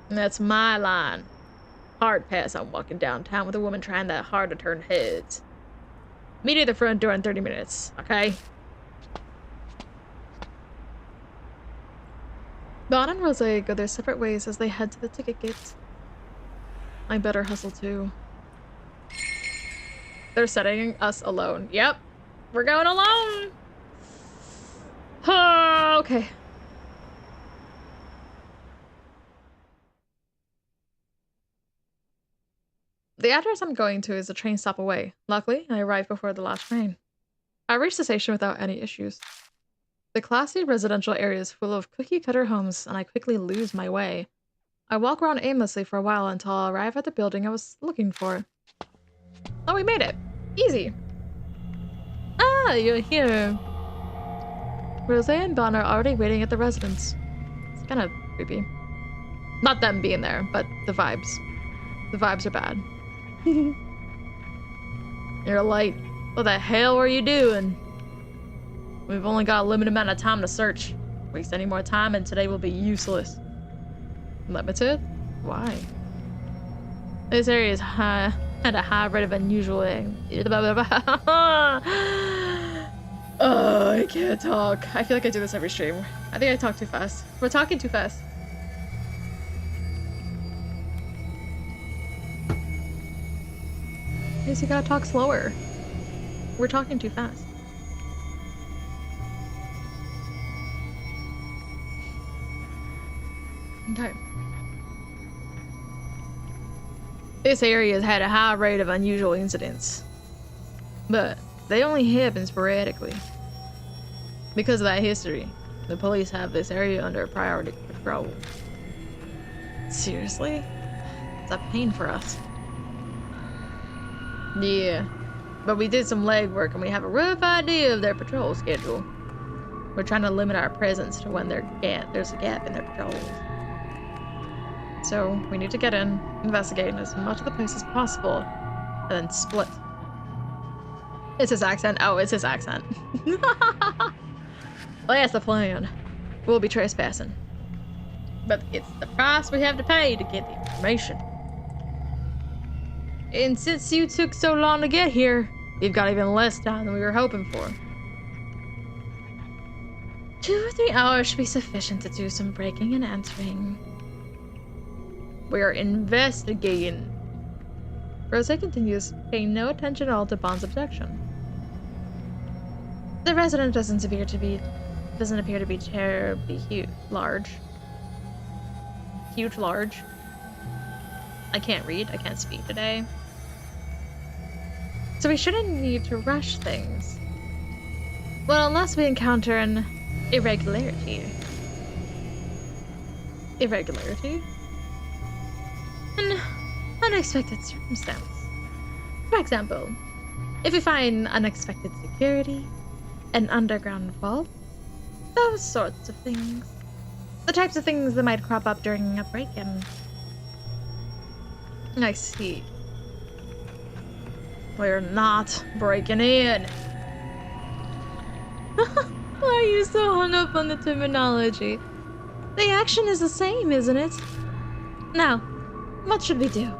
That's my line. Hard pass on walking downtown with a woman trying that hard to turn heads. Meet you at the front door in 30 minutes, okay? Bon and Rose go their separate ways as they head to the ticket gate. I better hustle too. They're setting us alone. Yep, we're going alone. Okay. The address I'm going to is a train stop away. Luckily, I arrived before the last train. I reached the station without any issues. The classy residential area is full of cookie-cutter homes, and I quickly lose my way. I walk around aimlessly for a while until I arrive at the building I was looking for. Oh, we made it! Easy! Ah, you're here! Rose and Bon are already waiting at the residence. It's kind of creepy. Not them being there, but the vibes. The vibes are bad. You're late. What the hell were you doing? We've only got a limited amount of time to search. Waste any more time and today will be useless. Limited? Why? This area is at a high rate of unusual. Oh, I can't talk. I feel like I do this every stream. I think I talk too fast. We're talking too fast. Guess you gotta talk slower. We're talking too fast. Okay. This area has had a high rate of unusual incidents, but they only happen sporadically. Because of that history, the police have this area under priority patrol. Seriously? It's a pain for us. Yeah, but we did some legwork and we have a rough idea of their patrol schedule. We're trying to limit our presence to when there's a gap in their patrols. So we need to get in, investigate as much of the place as possible, and then split. It's his accent. Oh, it's his accent. Well, that's the plan. We'll be trespassing. But it's the price we have to pay to get the information. And since you took so long to get here, we've got even less time than we were hoping for. 2 or 3 hours should be sufficient to do some breaking and entering. We are investigating. Rose continues, paying no attention at all to Bond's objection. The resident doesn't appear to be terribly large. Huge, large. I can't read. I can't speak today. So we shouldn't need to rush things. Well, unless we encounter an irregularity. Irregularity? An unexpected circumstance. For example, if we find unexpected security, an underground vault, those sorts of things. The types of things that might crop up during a break-in. I see. We're not breaking in. Why are you so hung up on the terminology? The action is the same, isn't it? Now, what should we do?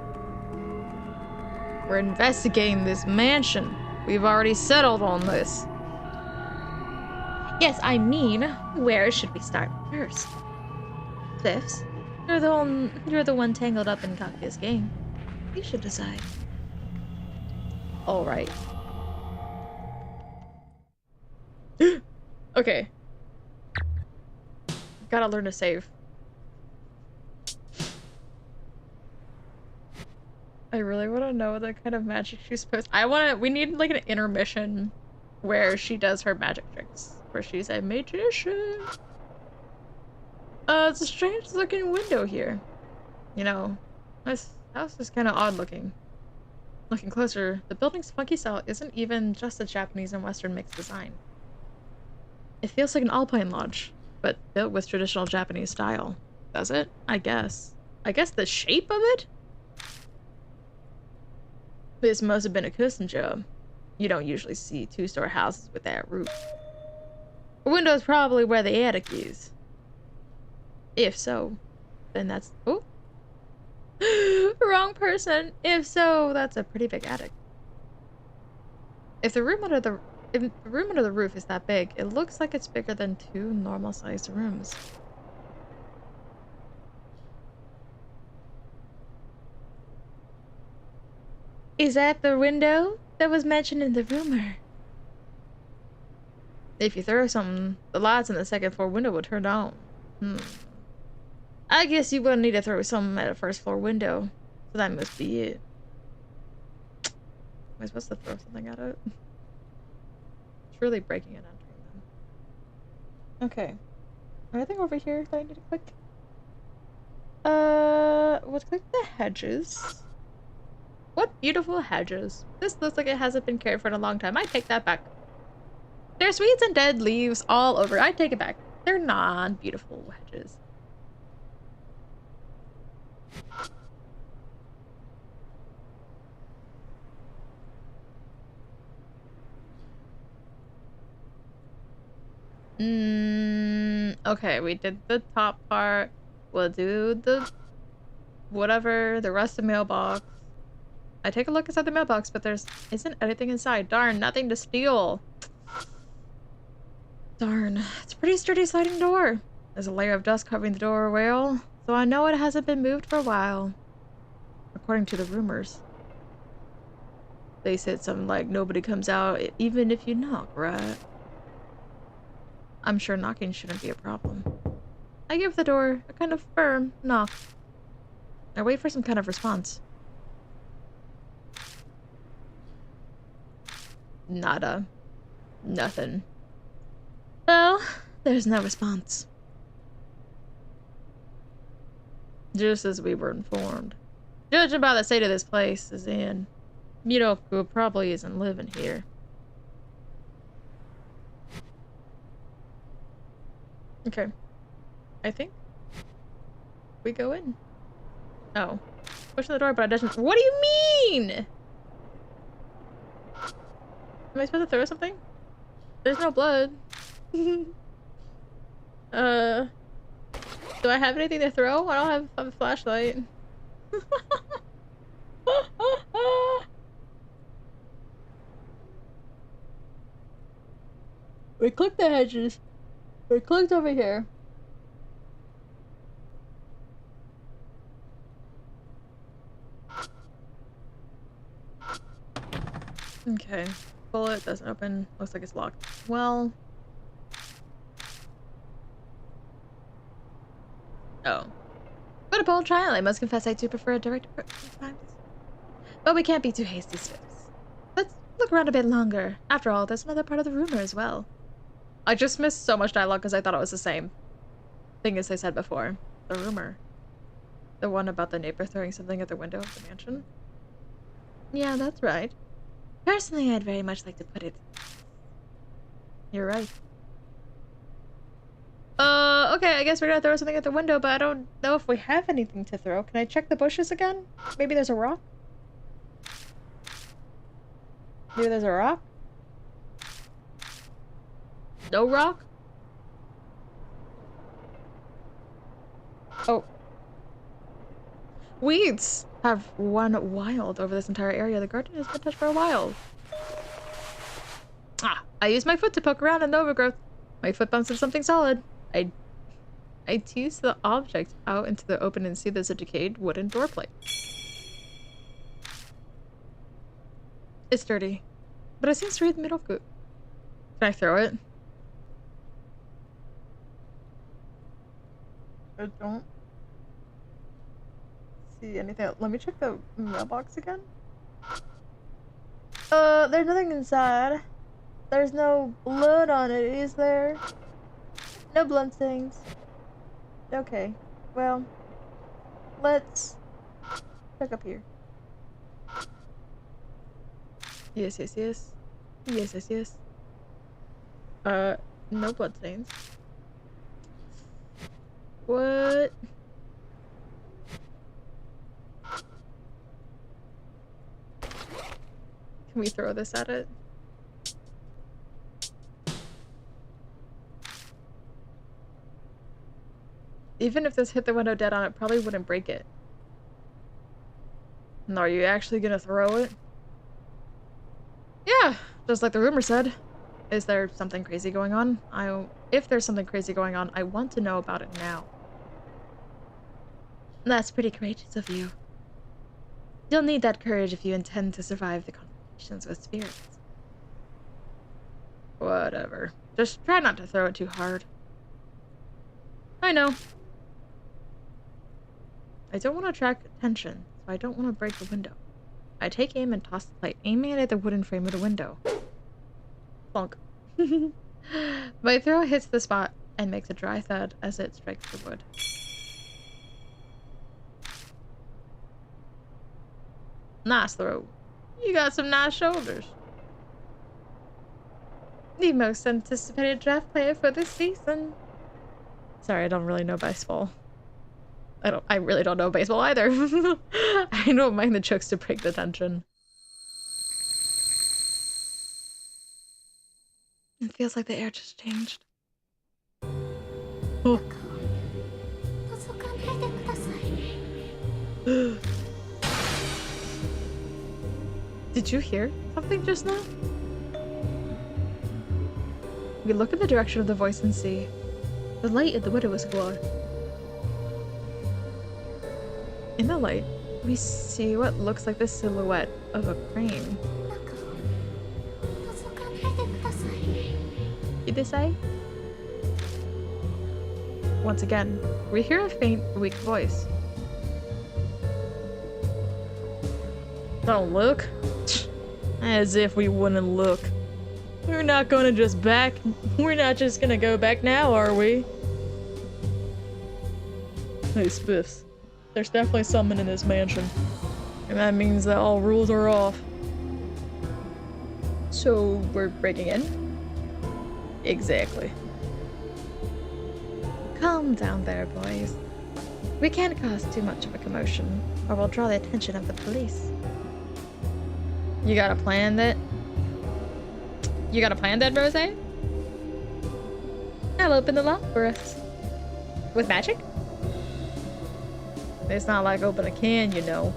We're investigating this mansion. We've already settled on this. Yes, I mean, where should we start first? Cliffs? You're the one tangled up in Kakuya's game. You should decide. Alright. Okay. Gotta learn to save. I really want to know what kind of magic she's supposed. We need like an intermission where she does her magic tricks. Where she's a magician. It's a strange looking window here. You know, this house is kind of odd looking. Looking closer, the building's funky style isn't even just a Japanese and Western mixed design. It feels like an alpine lodge, but built with traditional Japanese style. Does it? I guess. I guess the shape of it? This must have been a custom job. You don't usually see two-story houses with that roof. The window's probably where the attic is. If so, then that's... Oh! Wrong person! If so, that's a pretty big attic. If the room under the roof is that big, it looks like it's bigger than 2 normal-sized rooms. Is that the window that was mentioned in the rumor? If you throw something, the lights in the second floor window will turn on. I guess you wouldn't need to throw something at a first floor window, so that must be it. Am I supposed to throw something at it? It's really breaking and entering them. Okay. Anything over here that I need to click? Let's click the hedges. What beautiful hedges. This looks like it hasn't been cared for in a long time. I take that back. There's weeds and dead leaves all over. I take it back. They're non-beautiful hedges. Okay, we did the top part. We'll do the whatever, the rest of the mailbox. I take a look inside the mailbox, but isn't anything inside. Darn, nothing to steal. Darn, it's a pretty sturdy sliding door. There's a layer of dust covering the door rail, so I know it hasn't been moved for a while. According to the rumors. They said something like nobody comes out even if you knock, right? I'm sure knocking shouldn't be a problem. I give the door a kind of firm knock. I wait for some kind of response. Nada. Nothing. Well, there's no response. Just as we were informed. Judging by the state of this place is in, Miroku probably isn't living here. Okay. I think we go in. Oh. Pushing the door, but it doesn't. What do you mean? Am I supposed to throw something? There's no blood. Do I have anything to throw? I don't have a flashlight. We clicked the hedges. We clicked over here. Okay. Bullet doesn't open. Looks like it's locked. Well. Oh. But a bold trial. I must confess I do prefer a direct approach sometimes. But we can't be too hasty, Swiss. Let's look around a bit longer. After all, there's another part of the rumor as well. I just missed so much dialogue because I thought it was the same thing as they said before. The rumor. The one about the neighbor throwing something at the window of the mansion? Yeah, that's right. Personally, I'd very much like to put it. You're right. Okay, I guess we're gonna throw something at the window, but I don't know if we have anything to throw. Can I check the bushes again? Maybe there's a rock? Maybe there's a rock? No rock? Oh. Weeds have run wild over this entire area. The garden has been touched for a while. Ah, I used my foot to poke around in the overgrowth. My foot bounced into something solid. I teased the object out into the open and see there's a decayed wooden door plate. It's dirty, but it seems to read the middle good. Can I throw it? I don't see anything. Let me check the mailbox again. There's nothing inside. There's no blood on it, is there? No blood stains. Okay, well, let's check up here. Yes, yes, yes. Yes, yes, yes. No blood stains. What? Can we throw this at it? Even if this hit the window dead on, it probably wouldn't break it. No, are you actually gonna throw it? Yeah, just like the rumor said. Is there something crazy going on? If there's something crazy going on, I want to know about it now. That's pretty courageous of you. You'll need that courage if you intend to survive the confrontations with spirits. Whatever. Just try not to throw it too hard. I know. I don't want to attract attention, so I don't want to break the window. I take aim and toss the plate, aiming it at the wooden frame of the window. Plonk. My throw hits the spot and makes a dry thud as it strikes the wood. Nice throw. You got some nice shoulders. The most anticipated draft player for this season. Sorry, I don't really know baseball. I really don't know baseball either. I don't mind the jokes to break the tension. It feels like the air just changed. Oh. Did you hear something just now? We look in the direction of the voice and see the light at the window is gone. In the light, we see what looks like the silhouette of a crane. Did they say? Once again, we hear a faint, weak voice. Don't look. As if we wouldn't look. We're not gonna just back. We're not just gonna go back now, are we? Hey, Spiffs. There's definitely someone in this mansion. And that means that all rules are off. So, we're breaking in? Exactly. Calm down there, boys. We can't cause too much of a commotion, or we'll draw the attention of the police. You got a plan that... You got a plan then, Rose? I'll open the lock for us. With magic? It's not like open a can, you know.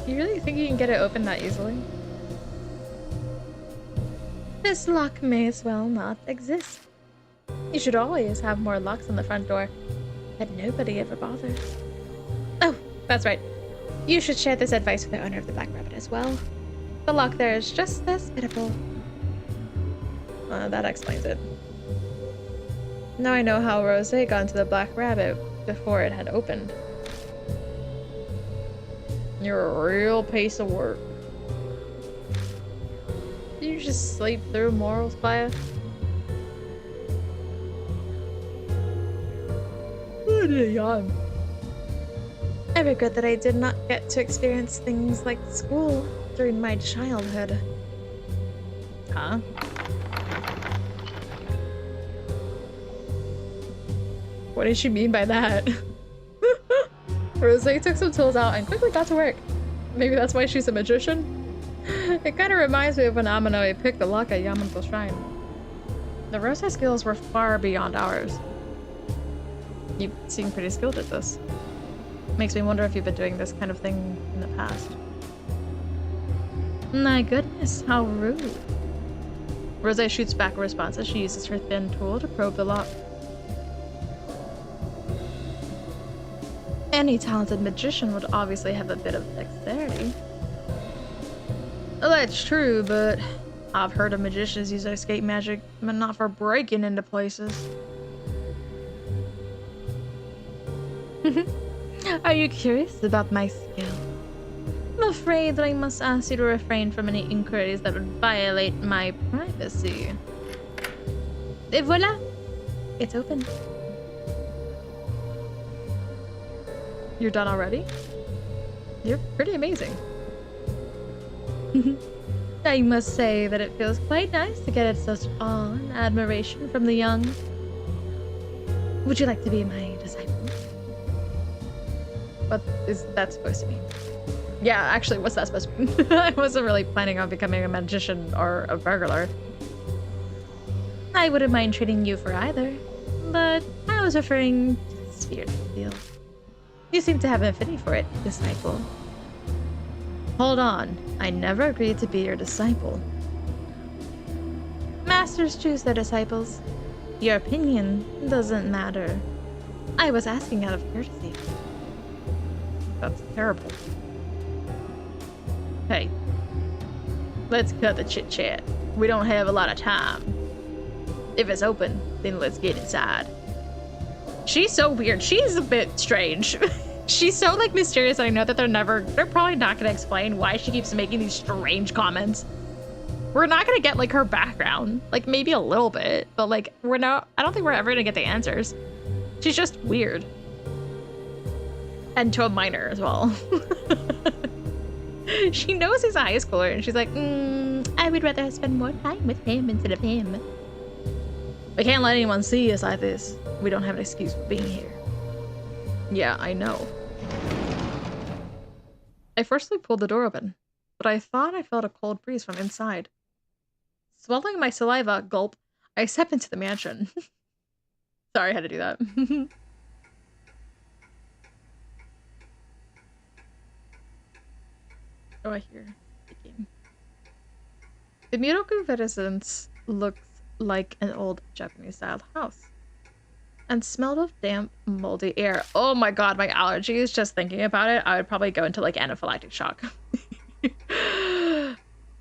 You really think you can get it open that easily? This lock may as well not exist. You should always have more locks on the front door, but nobody ever bothers. Oh, that's right. You should share this advice with the owner of the Black Rabbit as well. The lock there is just as pitiful. That explains it. Now I know how Rose got into the Black Rabbit before it had opened. You're a real piece of work. Did you just sleep through morals class? I regret that I did not get to experience things like school during my childhood. Huh? What did she mean by that? Rose took some tools out and quickly got to work. Maybe that's why she's a magician? It kind of reminds me of when Amano picked the lock at Yamato Shrine. The Rose skills were far beyond ours. You seem pretty skilled at this. Makes me wonder if you've been doing this kind of thing in the past. My goodness, how rude. Rose shoots back a response as she uses her thin tool to probe the lock. Any talented magician would obviously have a bit of dexterity. That's true, but I've heard of magicians use escape magic, but not for breaking into places. Are you curious about my skill? I'm afraid that I must ask you to refrain from any inquiries that would violate my privacy. Et voila! It's open. You're done already? You're pretty amazing. I must say that it feels quite nice to get such awe and admiration from the young. Would you like to be my disciple? What is that supposed to mean? Yeah, actually, what's that supposed to mean? I wasn't really planning on becoming a magician or a burglar. I wouldn't mind trading you for either, but I was referring to the spiritual field. You seem to have an affinity for it, disciple. Hold on, I never agreed to be your disciple. Masters choose their disciples. Your opinion doesn't matter. I was asking out of courtesy. That's terrible. Hey, let's cut the chit-chat. We don't have a lot of time. If it's open, then let's get inside. She's so weird. She's a bit strange. She's so like mysterious, and I know that they're probably not gonna explain why she keeps making these strange comments. We're not gonna get like her background, like maybe a little bit, but like I don't think we're ever gonna get the answers. She's just weird. And to a minor as well. She knows he's a high schooler, and she's like, I would rather spend more time with him instead of him. We can't let anyone see us like this. We don't have an excuse for being here. Yeah, I know. I forcefully pulled the door open, but I thought I felt a cold breeze from inside. Swallowing my saliva, gulp, I step into the mansion. Sorry I had to do that. Oh, I hear speaking. The Muraku residence looked like an old Japanese-style house and smelled of damp, moldy air. Oh my god, my allergies, just thinking about it, I would probably go into like anaphylactic shock.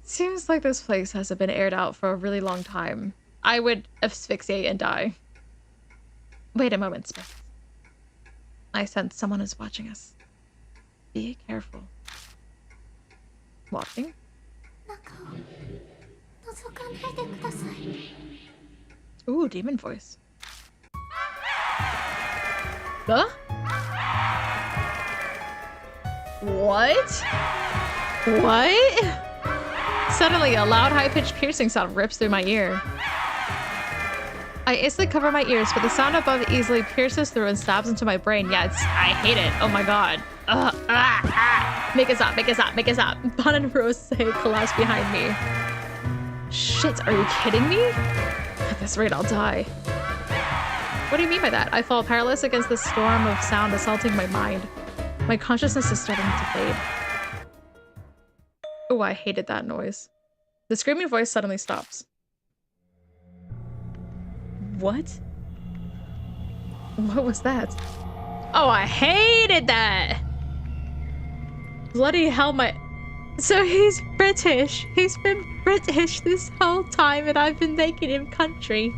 Seems like this place hasn't been aired out for a really long time. I would asphyxiate and die. Wait a moment, Smith. I sense someone is watching us. Be careful. Watching? Ooh, demon voice. Huh? What? What? Suddenly, a loud, high-pitched piercing sound rips through my ear. I instantly cover my ears, but the sound above easily pierces through and stabs into my brain. Yeah, I hate it. Oh my god. Make it stop, make it stop, make it stop. Bon and Rose collapse behind me. Shit, are you kidding me? At this rate, I'll die. What do you mean by that? I fall powerless against the storm of sound assaulting my mind. My consciousness is starting to fade. Oh, I hated that noise. The screaming voice suddenly stops. What? What was that? Oh, I hated that! Bloody hell, So he's British. He's been British this whole time and I've been making him country.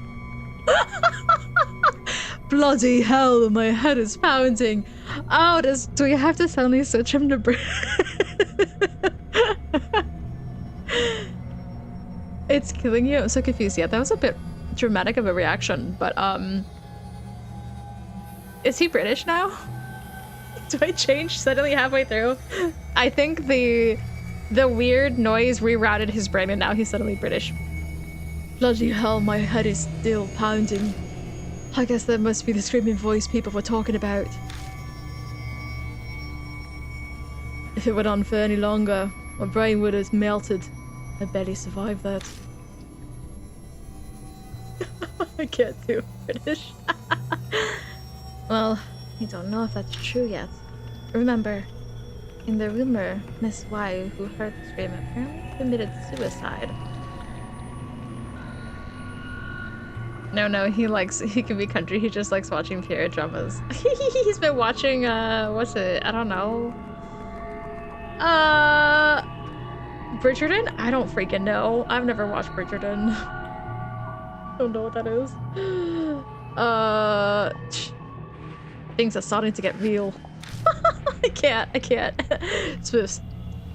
Bloody hell, my head is pounding. Oh, do we have to suddenly switch him to British? It's killing you. I'm so confused. Yeah, that was a bit dramatic of a reaction, but is he British now? Do I change suddenly halfway through? I think the weird noise rerouted his brain and now he's suddenly British. Bloody hell, my head is still pounding. I guess that must be the screaming voice people were talking about. If it went on for any longer, my brain would have melted. I barely survived that. I can't do British. Well, I don't know if that's true yet. Remember, in the rumor, Miss Y, who heard the scream, apparently committed suicide. No, he can be country, he just likes watching period dramas. He's been watching, what's it? I don't know. Bridgerton? I don't freaking know. I've never watched Bridgerton. Don't know what that is. Things are starting to get real. I can't. Swifts,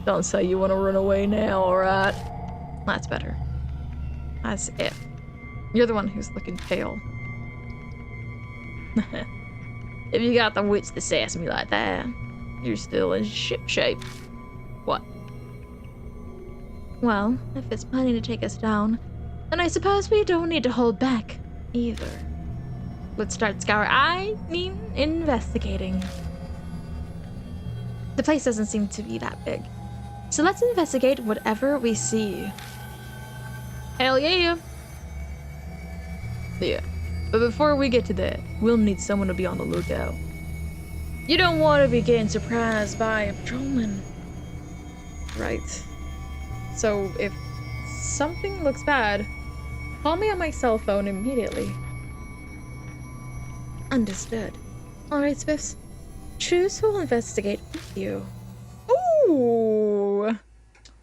don't say you want to run away now, alright? That's better. As if. You're the one who's looking pale. If you got the wits to sass me like that, you're still in ship shape. What? Well, if it's planning to take us down, then I suppose we don't need to hold back, either. Let's start investigating. The place doesn't seem to be that big, so let's investigate whatever we see. Hell yeah! Yeah, but before we get to that, we'll need someone to be on the lookout. You don't want to be getting surprised by a patrolman. Right. So if something looks bad, call me on my cell phone immediately. Understood. Alright, Spiffs. Choose who will investigate with you. Ooh!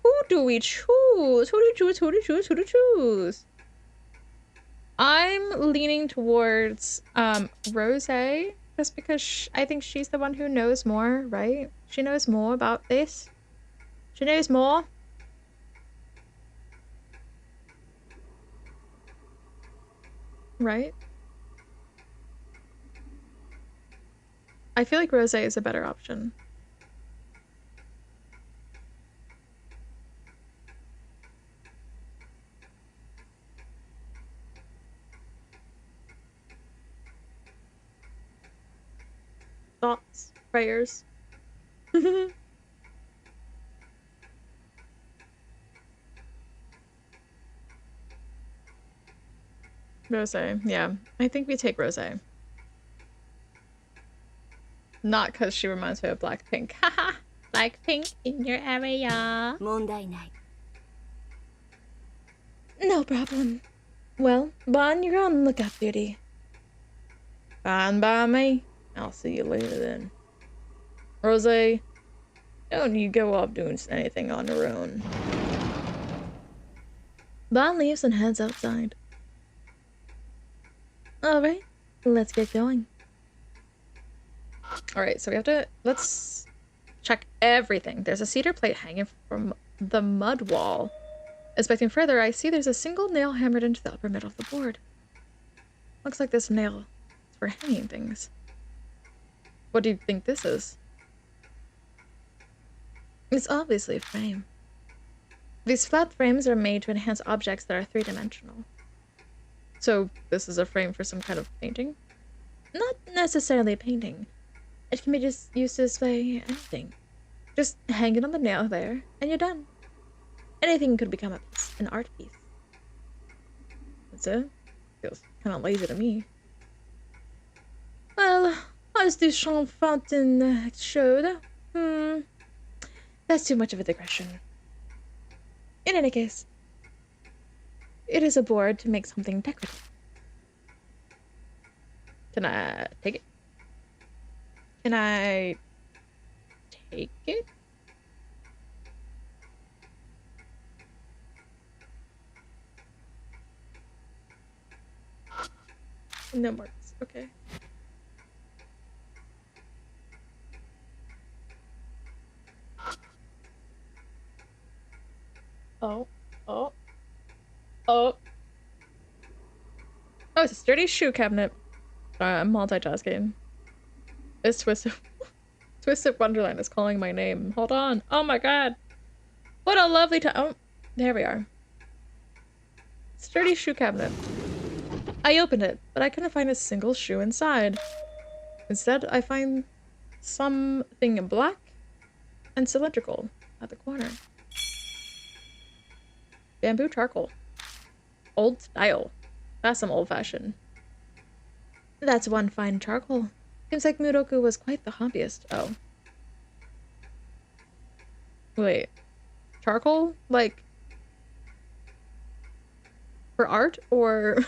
Who do we choose? Who do you choose? I'm leaning towards Rose, Just because I think she's the one who knows more, right? She knows more about this. She knows more. Right? I feel like Rosé is a better option. Thoughts? Prayers? Rosé, yeah. I think we take Rosé. Not because she reminds me of Blackpink. Haha! Blackpink in your area. 問題ない No problem. Well, Bon, you're on lookout duty. Fine by me. I'll see you later then. Rosé, don't you go off doing anything on your own. Bon leaves and heads outside. Alright, let's get going. Alright, so we have to... Let's check everything. There's a cedar plate hanging from the mud wall. Inspecting further, I see there's a single nail hammered into the upper middle of the board. Looks like this nail is for hanging things. What do you think this is? It's obviously a frame. These flat frames are made to enhance objects that are three-dimensional. So this is a frame for some kind of painting? Not necessarily a painting. It can be just used to display anything. Just hang it on the nail there, and you're done. Anything could become an art piece. That's it? Feels kind of lazy to me. Well, as Duchamp Fountain showed, that's too much of a digression. In any case, it is a board to make something decorative. Can I take it? Can I take it? No marks. Okay. Oh. Oh. Oh. Oh, it's a sturdy shoe cabinet. Sorry, I'm multitasking. It's Twisted Wonderland is calling my name. Hold on. Oh my god. What a lovely time. Oh, there we are. Sturdy shoe cabinet. I opened it, but I couldn't find a single shoe inside. Instead, I find something black and cylindrical at the corner. Bamboo charcoal. Old style. That's some old-fashioned. That's one fine charcoal. Seems like Muroku was quite the hobbyist. Oh. Wait. Charcoal? Like... for art? Or...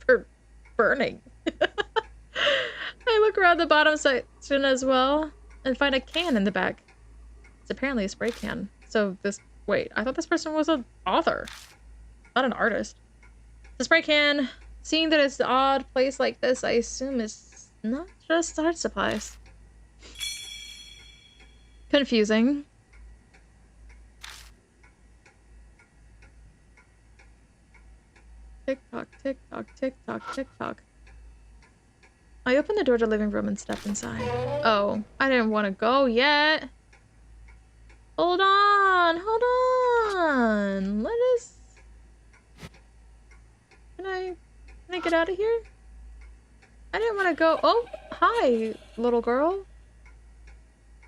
for burning? I look around the bottom section as well and find a can in the back. It's apparently a spray can. So this... Wait, I thought this person was an author. Not an artist. The spray can... Seeing that it's an odd place like this, I assume it's not just art supplies. Confusing. Tick tock, tick tock, tick tock, tick tock. I opened the door to the living room and stepped inside. Oh, I didn't want to go yet. Hold on, hold on. Let us... Can I get out of here? I didn't want to go. Oh, hi, little girl.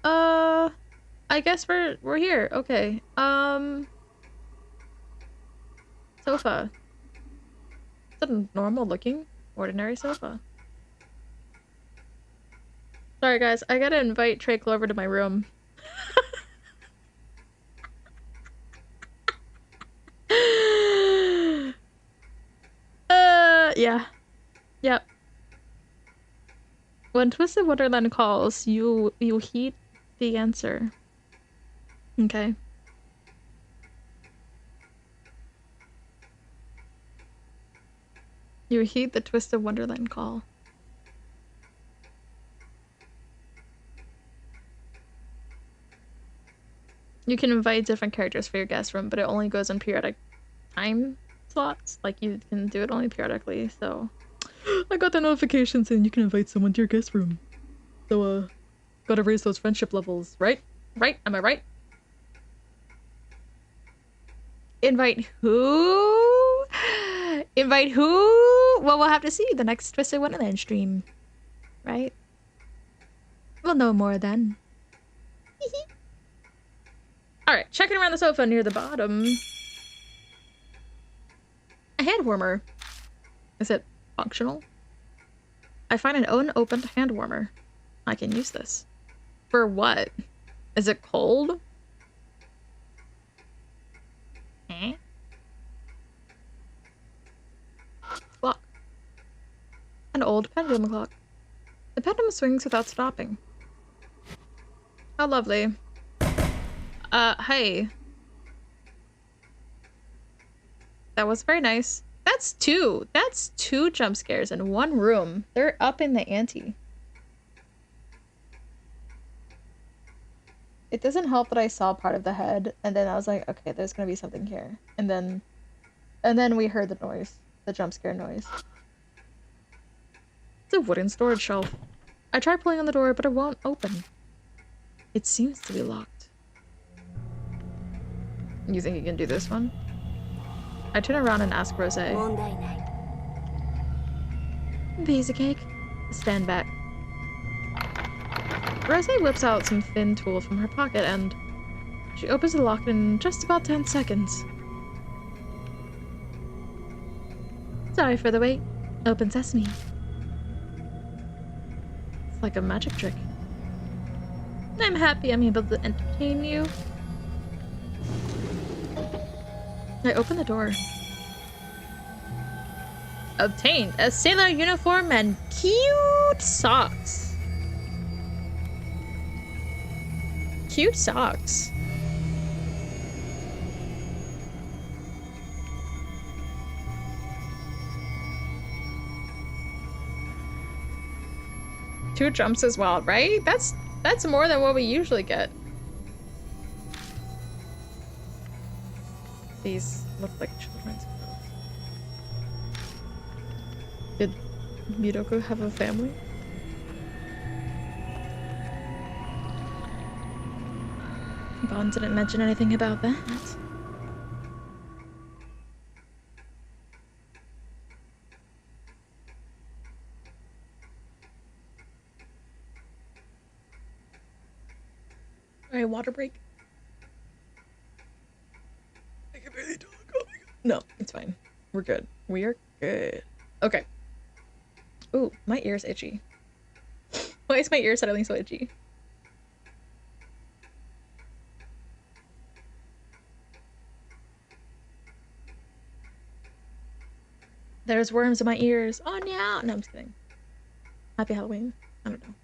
I guess we're here. Okay. Sofa. It's a normal looking, ordinary sofa. Sorry guys, I gotta invite Trey Clover to my room. Yeah. Yep. When Twisted Wonderland calls, you heed the answer. Okay. You heed the Twisted Wonderland call. You can invite different characters for your guest room, but it only goes in periodic time slots. Like, you can do it only periodically, so... I got the notification saying you can invite someone to your guest room. So, gotta raise those friendship levels, right? Right? Am I right? Invite who? Invite who? Well, we'll have to see the next Twisted Wonderland stream. Right? We'll know more then. Alright, checking around the sofa near the bottom. A hand warmer. Is it functional? I find an unopened hand warmer. I can use this. For what? Is it cold? Eh? Clock. An old pendulum clock. The pendulum swings without stopping. How lovely. Hey. That was very nice. That's two jump scares in one room. They're up in the ante. It doesn't help that I saw part of the head, and then I was like, okay, there's gonna be something here. And then we heard the noise. The jump scare noise. It's a wooden storage shelf. I tried pulling on the door, but it won't open. It seems to be locked. You think you can do this one? I turn around and ask Rose. Piece of cake. Stand back. Rose whips out some thin tool from her pocket and she opens the lock in just about 10 seconds. Sorry for the wait. Open sesame. It's like a magic trick. I'm happy I'm able to entertain you. I open the door. Obtained a sailor uniform and cute socks. Cute socks. Two jumps as well, right? That's more than what we usually get. These look like children's clothes. Did Midoko have a family? Bond didn't mention anything about that. Alright, water break. I can barely talk. Oh my god. No, it's fine. We're good. We are good. Okay. Ooh, my ear's itchy. Why is my ear suddenly so itchy? There's worms in my ears. Oh no! No, I'm just kidding. Happy Halloween. I don't know.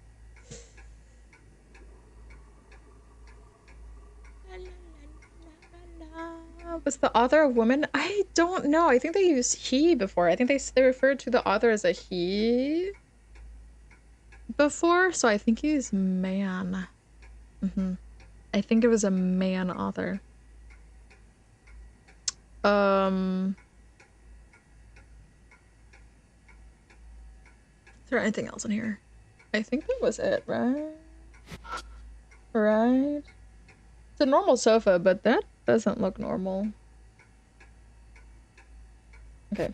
Was the author a woman? I don't know. I think they used he before. I think they referred to the author as a he before, so I think he's man. I think it was a man author. Is there anything else in here? I think that was it, right? Right? It's a normal sofa, but that doesn't look normal. Okay.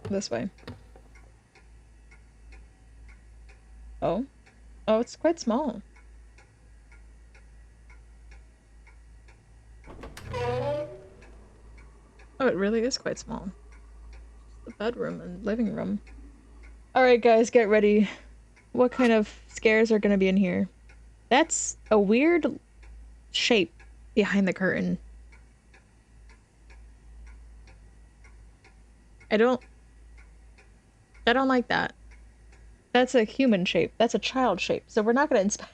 This way. Oh. Oh, it's quite small. Oh, it really is quite small. The bedroom and living room. Alright guys, get ready. What kind of scares are gonna be in here? That's a weird shape behind the curtain. I don't like that. That's a human shape. That's a child shape. So we're not gonna inspect.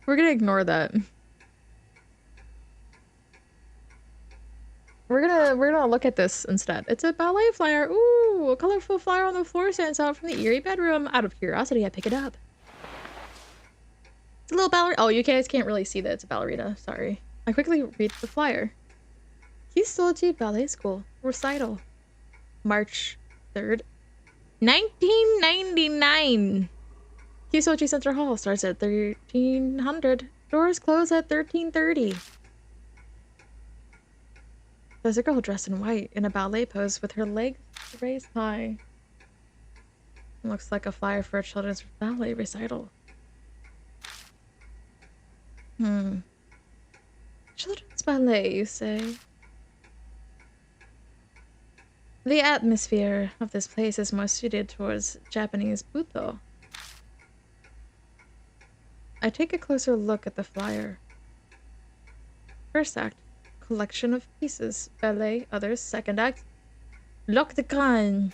We're gonna ignore that. We're gonna look at this instead. It's a ballet flyer. Ooh, a colorful flyer on the floor stands out from the eerie bedroom. Out of curiosity, I pick it up. It's a little ballerina. Oh, you guys can't really see that it's a ballerina. Sorry. I quickly read the flyer. Kisoji Ballet School. Recital. March 3rd, 1999. Kisoji Center Hall starts at 1300. Doors close at 1330. There's a girl dressed in white in a ballet pose with her legs raised high. It looks like a flyer for a children's ballet recital. Children's ballet, you say? The atmosphere of this place is more suited towards Japanese Buto. I take a closer look at the flyer. First act, collection of pieces. Ballet, others. Second act, l'octagon.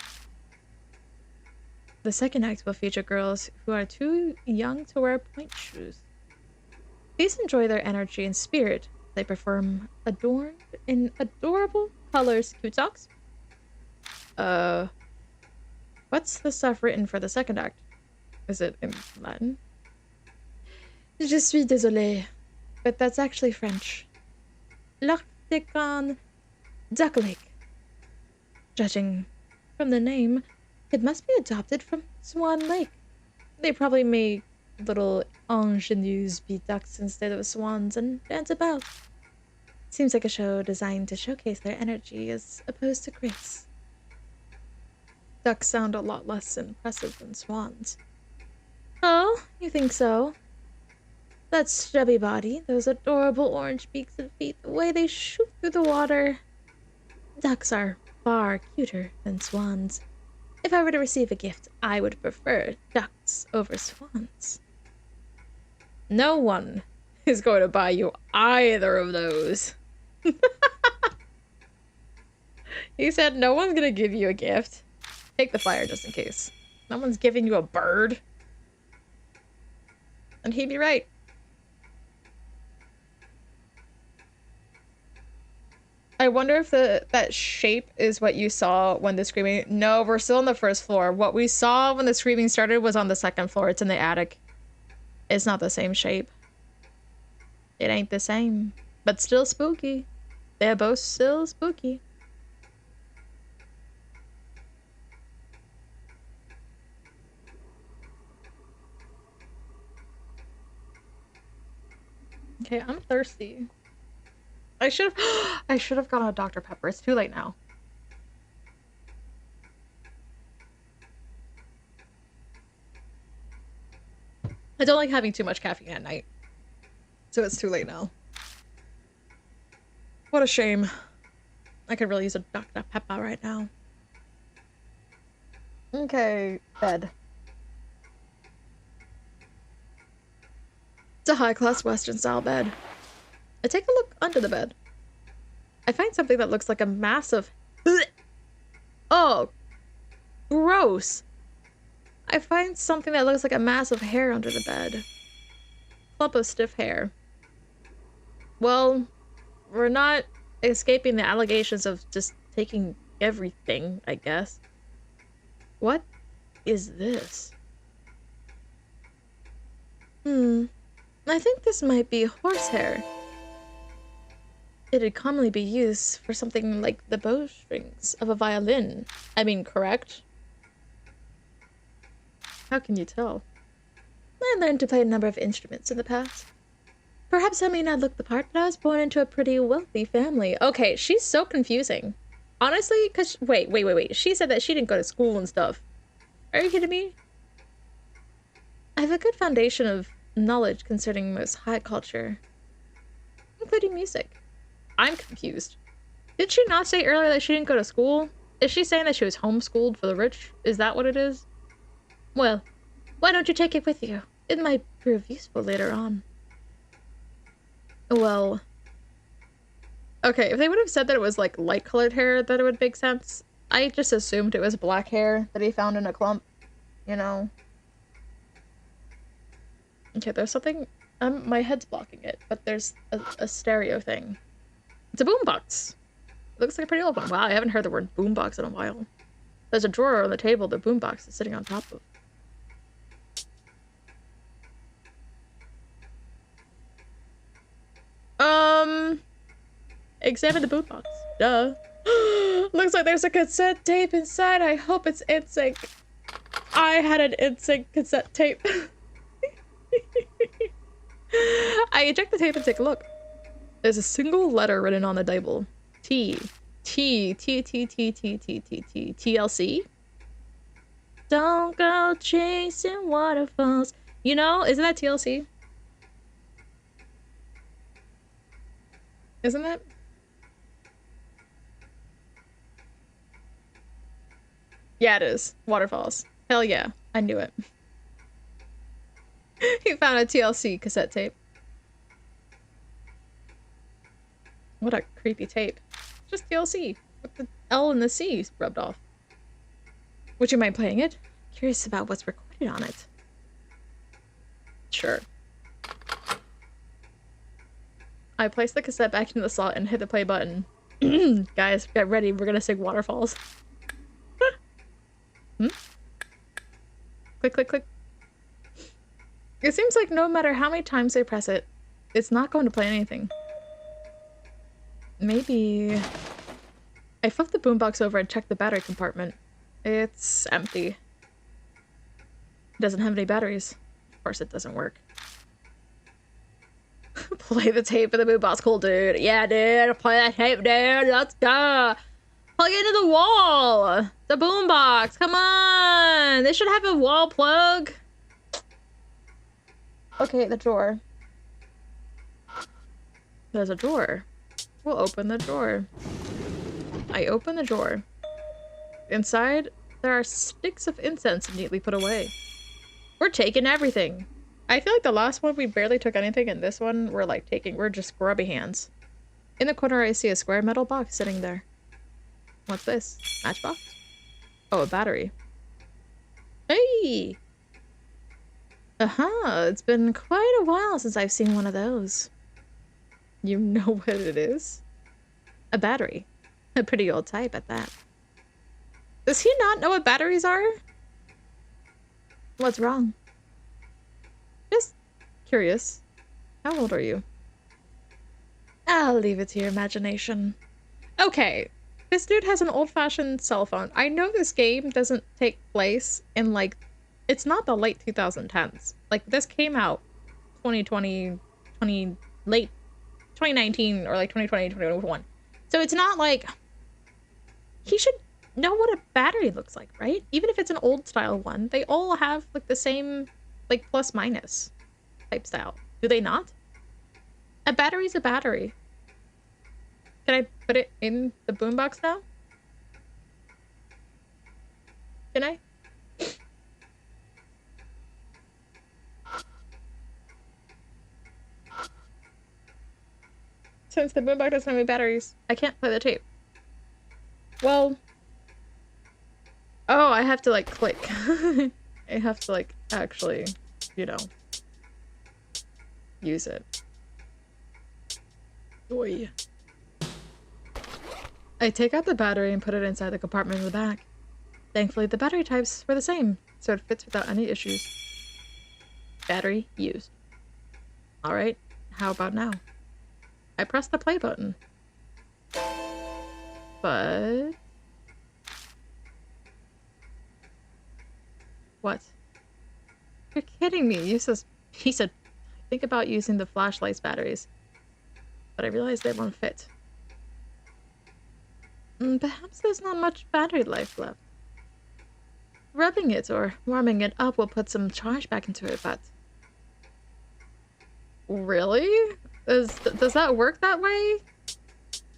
The second act will feature girls who are too young to wear point shoes. Please enjoy their energy and spirit. They perform adorned in adorable colors. Kutoks? What's the stuff written for the second act? Is it in Latin? Je suis désolée, but that's actually French. L'octagon Duck Lake. Judging from the name, it must be adopted from Swan Lake. They probably make little ingenues be ducks instead of swans and dance about. Seems like a show designed to showcase their energy as opposed to grace. Ducks sound a lot less impressive than swans. Oh, you think so? That stubby body, those adorable orange beaks and feet, the way they shoot through the water. Ducks are far cuter than swans. If I were to receive a gift, I would prefer ducks over swans. No one is going to buy you either of those. He said no one's going to give you a gift. Take the flyer just in case. No one's giving you a bird. And he'd be right. I wonder if that shape is what you saw when the screaming... No, we're still on the first floor. What we saw when the screaming started was on the second floor. It's in the attic. It's not the same shape. It ain't the same. But still spooky. They're both still spooky. Okay, I'm thirsty. I should have gone on Dr. Pepper. It's too late now. I don't like having too much caffeine at night. So it's too late now. What a shame. I could really use a Dr. Pepper right now. Okay, bed. It's a high-class Western-style bed. I take a look under the bed. I find something that looks like a massive... Oh, gross. I find something that looks like a massive hair under the bed. Clump of stiff hair. Well, we're not escaping the allegations of just taking everything, I guess. What is this? I think this might be horsehair. It'd commonly be used for something like the bowstrings of a violin. I mean, correct? How can you tell? I learned to play a number of instruments in the past. Perhaps I may not look the part, but I was born into a pretty wealthy family. Okay, she's so confusing. Honestly, because... Wait. She said that she didn't go to school and stuff. Are you kidding me? I have a good foundation of knowledge concerning most high culture, including music. I'm confused. Did she not say earlier that she didn't go to school? Is she saying that she was homeschooled for the rich? Is that what it is? Well, why don't you take it with you? It might prove useful later on. Well... Okay, if they would have said that it was like light-colored hair, that it would make sense. I just assumed it was black hair that he found in a clump. You know? Okay, there's something... my head's blocking it, but there's a stereo thing. It's a boombox. It looks like a pretty old one. Wow, I haven't heard the word boombox in a while. There's a drawer on the table the boombox is sitting on top of. Examine the boot box. Duh. Looks like there's a cassette tape inside. I hope it's NSYNC. I had an NSYNC cassette tape. I eject the tape and take a look. There's a single letter written on the label. TLC? Don't go chasing waterfalls. You know, isn't that TLC? Isn't that? Yeah, it is. Waterfalls. Hell yeah. I knew it. He found a TLC cassette tape. What a creepy tape. Just TLC with the L and the C rubbed off. Would you mind playing it? Curious about what's recorded on it. Sure. I placed the cassette back into the slot and hit the play button. Guys, get ready. We're gonna sing Waterfalls. Click, click, click. It seems like no matter how many times I press it, it's not going to play anything. Maybe... I flipped the boombox over and checked the battery compartment. It's empty. It doesn't have any batteries. Of course it doesn't work. Play the tape of the boombox. Cool, dude. Yeah, dude. Play that tape, dude. Let's go. Plug it into the wall. The boombox. Come on. They should have a wall plug. Okay, the drawer. There's a drawer. We'll open the drawer. I open the drawer. Inside, there are sticks of incense neatly put away. We're taking everything. I feel like the last one we barely took anything, and this one we're just grubby hands. In the corner, I see a square metal box sitting there. What's this? Matchbox? Oh, a battery. Hey! Aha, it's been quite a while since I've seen one of those. You know what it is? A battery. A pretty old type at that. Does he not know what batteries are? What's wrong? Just curious. How old are you? I'll leave it to your imagination. Okay, this dude has an old-fashioned cell phone. I know this game doesn't take place in, like, it's not the late 2010s. Like, this came out 2020, late 2019, or like 2020, 2021. So it's not like, he should know what a battery looks like, right? Even if it's an old style one, they all have like the same, like, plus minus type style. Do they not? A battery's a battery. Can I put it in the boombox now? Can I? Since the boombox doesn't have any batteries, I can't play the tape. Well... Oh, I have to, like, click. I have to, like, actually, you know, use it. Oy. I take out the battery and put it inside the compartment in the back. Thankfully, the battery types were the same, so it fits without any issues. Battery used. Alright, how about now? I press the play button. But... What? You're kidding me. He said, think about using the flashlight's batteries. But I realized they won't fit. Perhaps there's not much battery life left. Rubbing it or warming it up will put some charge back into it, but... Really? Does that work that way?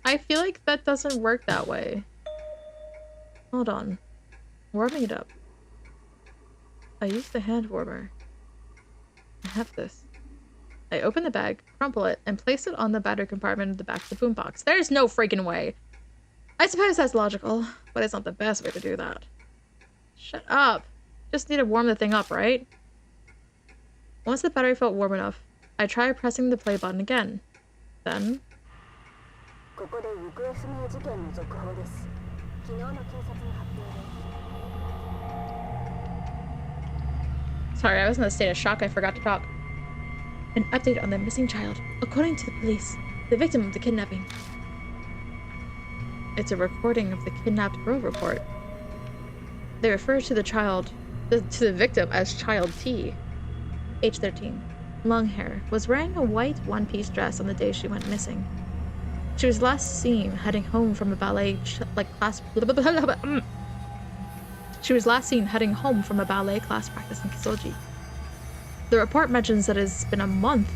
I feel like that doesn't work that way. Hold on. Warming it up. I use the hand warmer. I have this. I open the bag, crumple it, and place it on the battery compartment in the back of the boombox. There's no freaking way. I suppose that's logical, but it's not the best way to do that. Shut up. Just need to warm the thing up, right? Once the battery felt warm enough, I tried pressing the play button again. Then... Sorry, I was in a state of shock. I forgot to talk. An update on the missing child. According to the police, The victim of the kidnapping. It's a recording of the kidnapped girl report. They refer to the victim as Child T, age 13, long hair, was wearing a white one-piece dress on the day she went missing. She was last seen heading home from a ballet class. She was last seen heading home from a ballet class practice in Kisoji. The report mentions that it's been a month,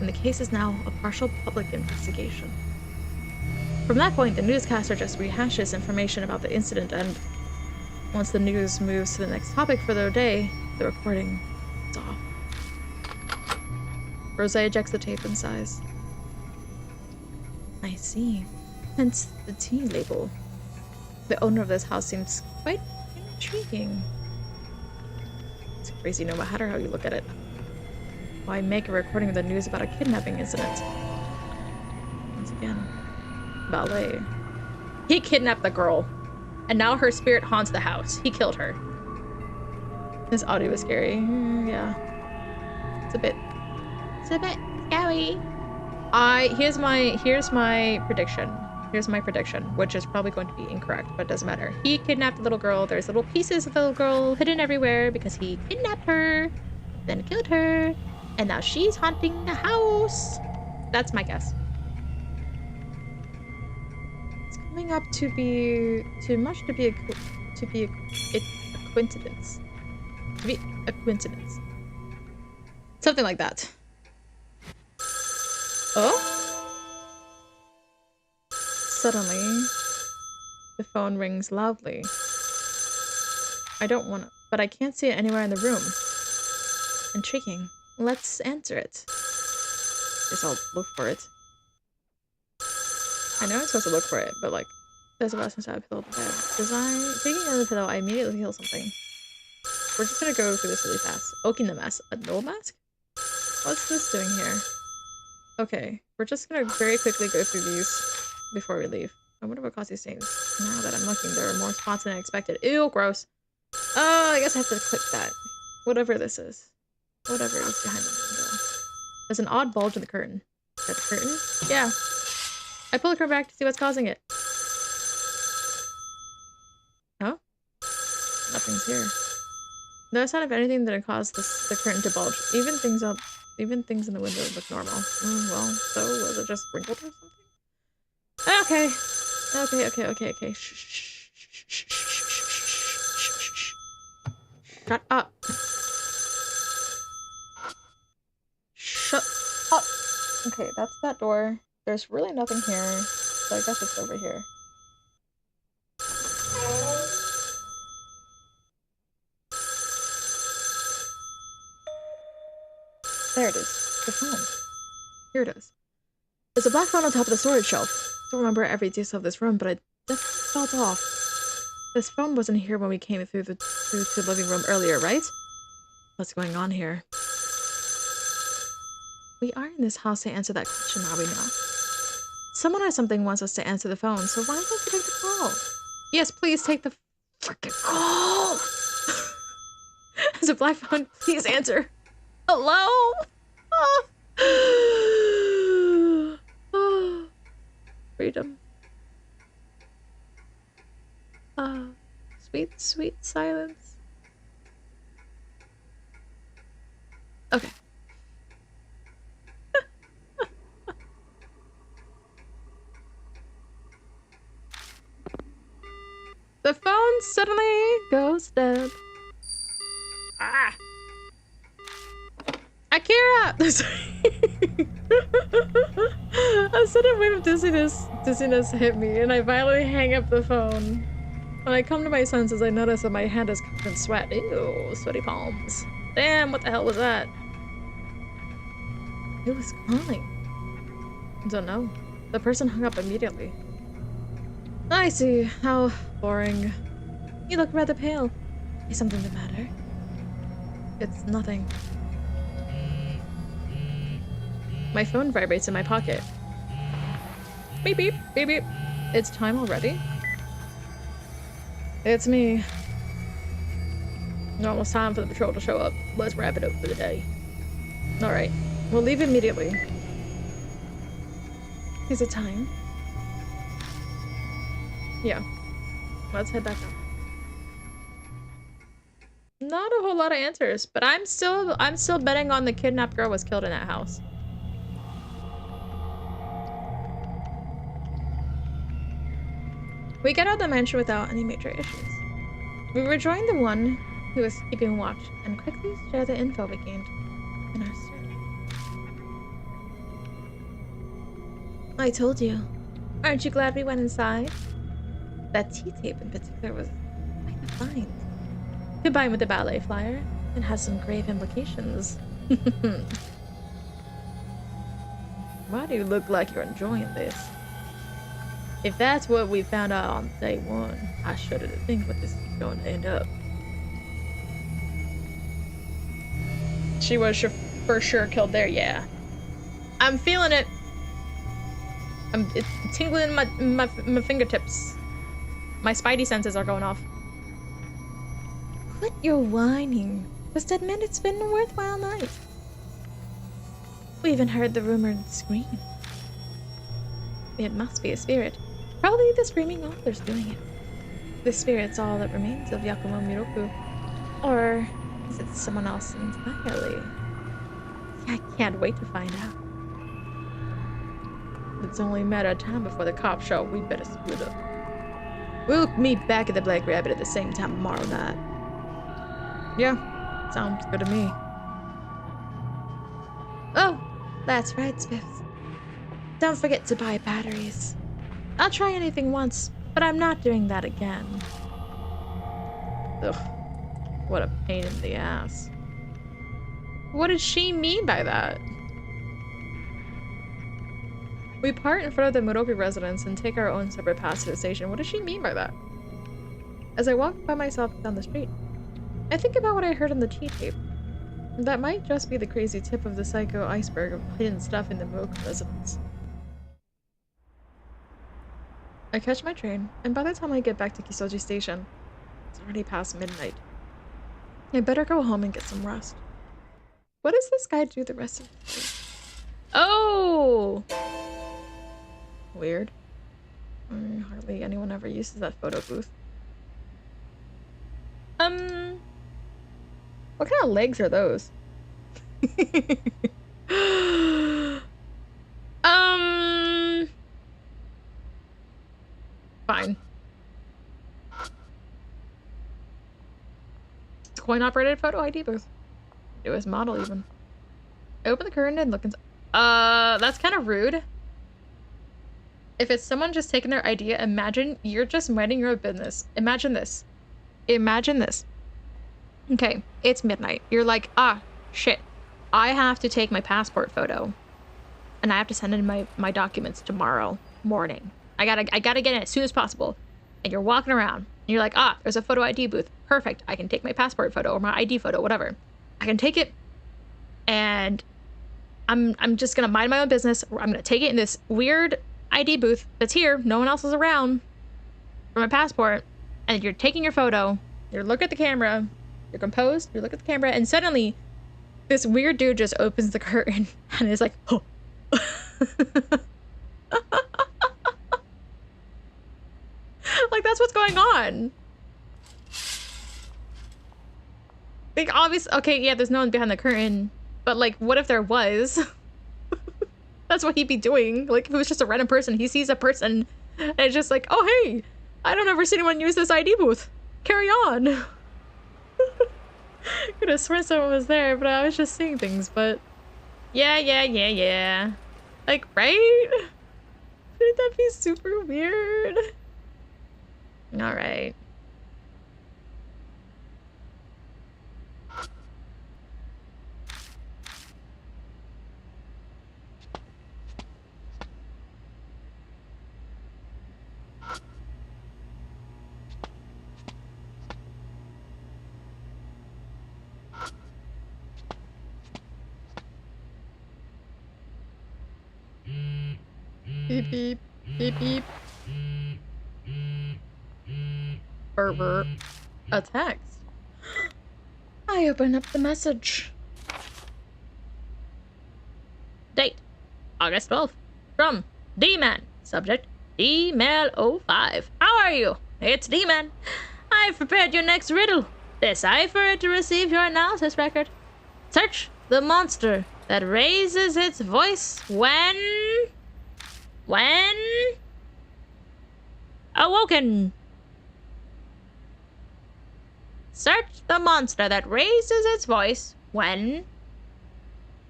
and the case is now a partial public investigation. From that point, the newscaster just rehashes information about the incident, and once the news moves to the next topic for the day, the recording is off. Rose ejects the tape and sighs. I see. Hence the T label. The owner of this house seems quite intriguing. It's crazy no matter how you look at it. Why make a recording of the news about a kidnapping incident? Once again, ballet. He kidnapped the girl, and now her spirit haunts the house. He killed her. This audio is scary. Yeah. It's a bit scary. Here's my prediction. Here's my prediction, which is probably going to be incorrect, but it doesn't matter. He kidnapped the little girl. There's little pieces of the little girl hidden everywhere because he kidnapped her, then killed her, and now she's haunting the house. That's my guess. It's coming up to be too much to be a coincidence. To be a coincidence. Something like that. Oh? Suddenly, the phone rings loudly. I don't want to, but I can't see it anywhere in the room. Intriguing. Let's answer it. Guess I'll look for it. I know I'm supposed to look for it, but like, there's a last inside a pillow to bed. Taking out the pillow, I immediately feel something. We're just gonna go through this really fast. Oaking the mess. A null mask? What's this doing here? Okay, we're just gonna very quickly go through these before we leave. I wonder what caused these stains. Now that I'm looking, there are more spots than I expected. Ew, gross. I guess I have to click that. Whatever this is. Whatever is behind the window. There's an odd bulge in the curtain. Is that the curtain? Yeah. I pull the curtain back to see what's causing it. Oh? Nothing's here. No sign of anything that caused the curtain to bulge. Even things in the window look normal. Well, so was it just wrinkled or something? Okay. Okay. Shut up. Shut up. Okay, that's that door. There's really nothing here, so I guess it's over here. There it is. The phone. Here it is. There's a black phone on top of the storage shelf. I don't remember every detail of this room, but I definitely felt off. This phone wasn't here when we came through the living room earlier, right? What's going on here? We are in this house to answer that question, are we not? Someone or something wants us to answer the phone, so why don't you take the call? Yes, please take the freaking call! There's a black phone, please answer. Hello? Freedom. Sweet, sweet silence. Okay. The phone suddenly goes dead. Ah! Akira! A sudden wave of dizziness hit me, and I violently hang up the phone. When I come to my senses, I notice that my hand is covered in sweat. Ew, sweaty palms. Damn, what the hell was that? Who was calling? Don't know. The person hung up immediately. I see. How boring. You look rather pale. Is something the matter? It's nothing. My phone vibrates in my pocket. Beep beep, beep beep. It's time already? It's me. Almost time for the patrol to show up. Let's wrap it up for the day. Alright, we'll leave immediately. Is it time? Yeah. Let's head back up. Not a whole lot of answers, but I'm still betting on the kidnapped girl was killed in that house. We get out of the mansion without any major issues. We rejoin the one who was keeping watch and quickly share the info we gained in our search. I told you. Aren't you glad we went inside? That T-tape in particular was quite a find. Combined with the ballet flyer, it has some grave implications. Why do you look like you're enjoying this? If that's what we found out on day one, I shudder to think what this is going to end up. She was for sure killed there, yeah. I'm feeling it. It's tingling in my fingertips. My spidey senses are going off. Quit your whining. Just admit it's been a worthwhile night. We even heard the rumored scream. It must be a spirit. Probably the screaming author's doing it. The spirit's all that remains of Yakumo Miroku. Or is it someone else entirely? I can't wait to find out. It's only a matter of time before the cops show. We better split up. We'll meet back at the Black Rabbit at the same time tomorrow night. Yeah, sounds good to me. Oh, that's right, Spiffs. Don't forget to buy batteries. I'll try anything once, but I'm not doing that again. Ugh, what a pain in the ass. What did she mean by that? We part in front of the Muroku residence and take our own separate paths to the station. What does she mean by that? As I walk by myself down the street, I think about what I heard on the T-tape. That might just be the crazy tip of the psycho iceberg of hidden stuff in the Muroku residence. I catch my train, and by the time I get back to Kisoji Station, it's already past midnight. I better go home and get some rest. What does this guy do the rest of the day? Oh! Weird. Hardly anyone ever uses that photo booth. What kind of legs are those? Fine. Coin-operated photo ID booth. Newest model, even. I open the curtain and look inside. That's kind of rude. If it's someone just taking their idea, imagine you're just minding your own business. Imagine this. Imagine this. Okay, it's midnight. You're like, ah, shit. I have to take my passport photo. And I have to send in my documents tomorrow morning. I gotta get it as soon as possible. And you're walking around. And you're like, ah, there's a photo ID booth. Perfect. I can take my passport photo or my ID photo, whatever. I can take it. And I'm just gonna mind my own business. I'm gonna take it in this weird ID booth that's here. No one else is around for my passport. And you're taking your photo. You look at the camera. You're composed. You look at the camera. And suddenly, this weird dude just opens the curtain and is like, oh. Like, that's what's going on. Like, obviously, okay, yeah, there's no one behind the curtain. But, like, what if there was? That's what he'd be doing. Like, if it was just a random person, he sees a person, and it's just like, oh, hey, I don't ever see anyone use this ID booth. Carry on. Could have sworn someone was there, but I was just seeing things, but... Yeah. Like, right? Wouldn't that be super weird? Alright. Beep beep, beep beep. Burr. A text. I open up the message. Date: August 12th. From D-Man. Subject, D-Mel05. How are you? It's D-Man. I've prepared your next riddle. Decipher it to receive your analysis record. Search the monster that raises its voice when awoken. Search the monster that raises its voice when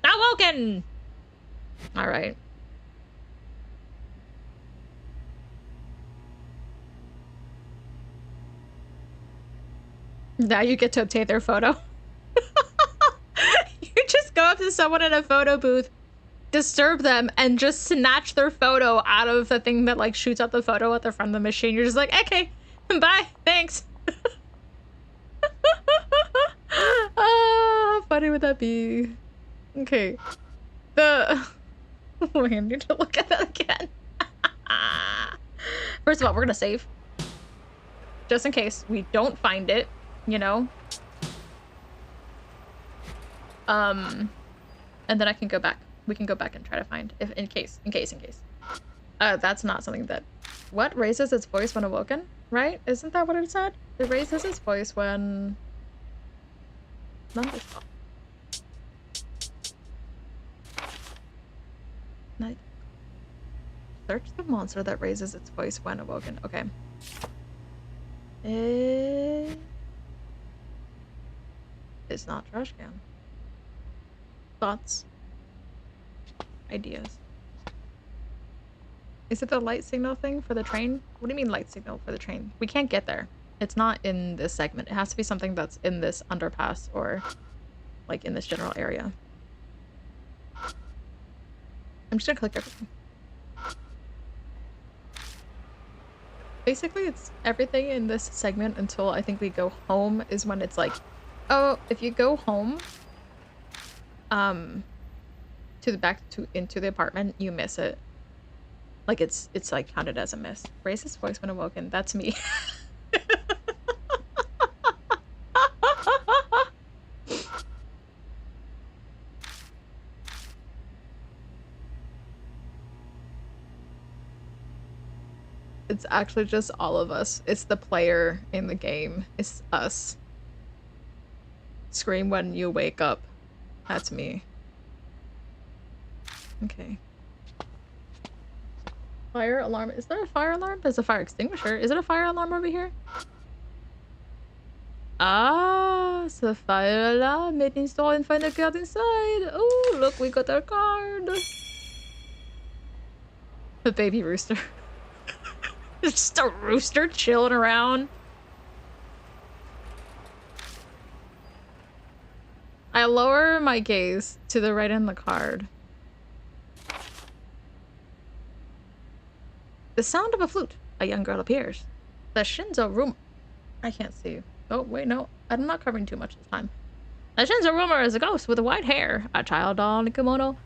awoken. All right. Now you get to obtain their photo. You just go up to someone in a photo booth, disturb them, and just snatch their photo out of the thing that like shoots out the photo at the front of the machine. You're just like, okay, bye, thanks. How funny would that be? Okay. Wait, I need to look at that again. First of all, we're gonna save. Just in case we don't find it, you know? And then I can go back. We can go back and try to find, if in case. That's not something that... What? Raises its voice when awoken? Right? Isn't that what it said? It raises its voice when... Thunderstorm. Night. Search the monster that raises its voice when awoken. Okay. It's not trash can. Thoughts? Ideas? Is it the light signal thing for the train? What do you mean light signal for the train? We can't get there. It's not in this segment. It has to be something that's in this underpass or like in this general area. I'm just gonna click everything. Basically, it's everything in this segment until I think we go home is when it's like, oh, if you go home, into the apartment, you miss it. Like it's like counted as a miss. Raise his voice when awoken. That's me. It's actually just all of us. It's the player in the game. It's us. Scream when you wake up. That's me. Okay. Fire alarm. Is there a fire alarm? There's a fire extinguisher. Is it a fire alarm over here? Ah, it's a fire alarm. It install and find a card inside. Oh, look, we got our card. The baby rooster. It's just a rooster chilling around. I lower my gaze to the right in the card. The sound of a flute. A young girl appears. The Shinzo room. I can't see. Oh, wait, no. I'm not covering too much this time. The Shinzo rumor is a ghost with white hair, a child doll in a kimono.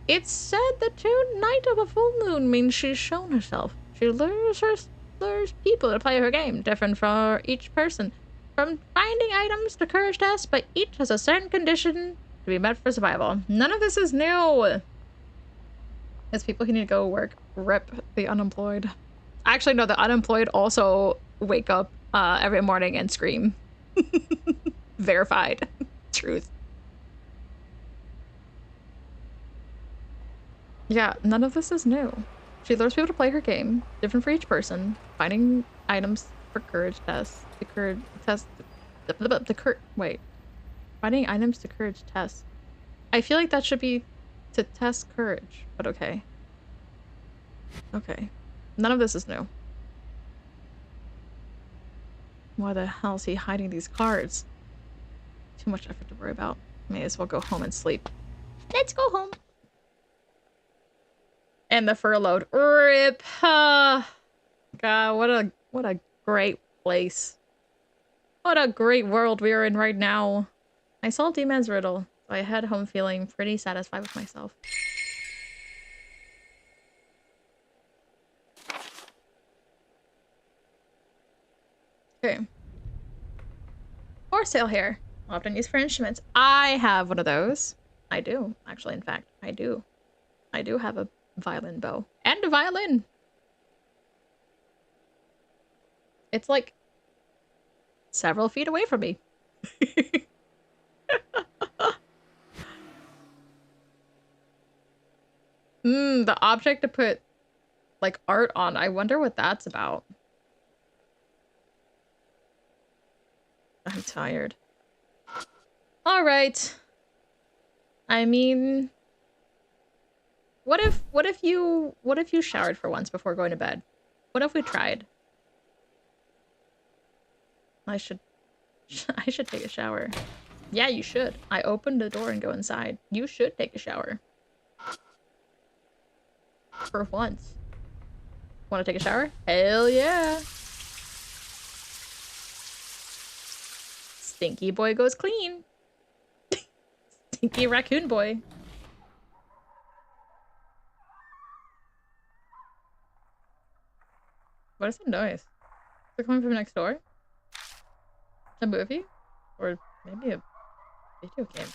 It's said that tonight of a full moon means she's shown herself. She lures people to play her game, different for each person. From finding items to courage tests, but each has a certain condition to be met for survival. None of this is new. It's people who need to go work. Rip the unemployed. Actually, no, the unemployed also wake up every morning and scream. Verified. Truth. Yeah, none of this is new. She lures people to play her game, different for each person, finding items for courage tests. Finding items to courage tests. I feel like that should be to test courage, but okay. Okay. None of this is new. Why the hell is he hiding these cards? Too much effort to worry about. May as well go home and sleep. Let's go home. And the furloughed. RIP. God, what a great place. What a great world we are in right now. I solved D-Man's riddle, so I head home feeling pretty satisfied with myself. Okay. For sale here. Often used for instruments. I have one of those. I do, actually, in fact. I do. I do have a violin bow. And a violin. It's like several feet away from me. The object to put like art on. I wonder what that's about. I'm tired. All right. I mean, what if you showered for once before going to bed? What if we tried? I should take a shower. Yeah, you should. I opened the door and go inside. You should take a shower. For once. Want to take a shower? Hell yeah. Stinky boy goes clean. Stinky raccoon boy. What is that noise? Is it coming from next door? A movie? Or maybe a video game?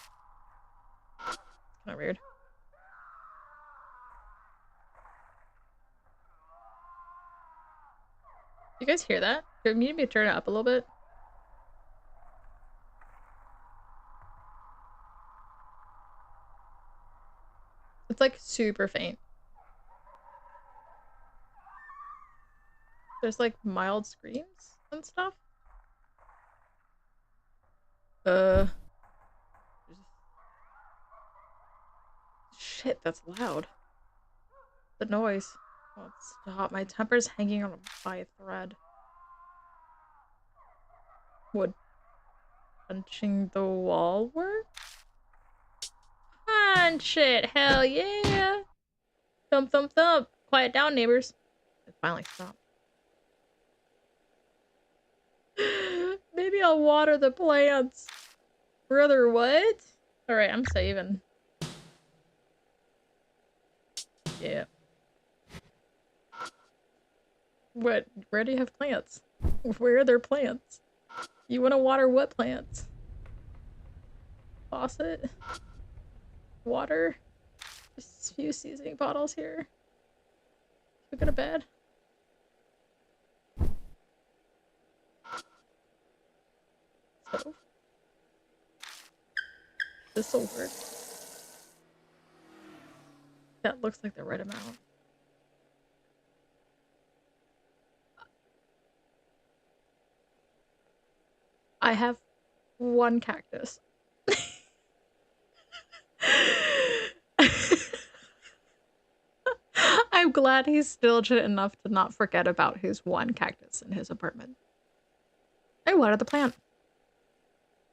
It's kind of weird. You guys hear that? Do you need me to turn it up a little bit? It's like super faint. There's like mild screams and stuff. Shit, that's loud. The noise. Oh, stop. My temper's hanging on by a thread. Would punching the wall work? Punch it! Hell yeah! Thump, thump, thump! Quiet down, neighbors. It finally stopped. Maybe I'll water the plants. Brother, what? Alright, I'm saving. Yeah. What? Where do you have plants? Where are there plants? You want to water what plants? Faucet? Water? Just a few seasoning bottles here. Should we go to bed? Stove? This'll work. That looks like the right amount. I have one cactus. I'm glad he's diligent enough to not forget about his one cactus in his apartment. I watered the plant.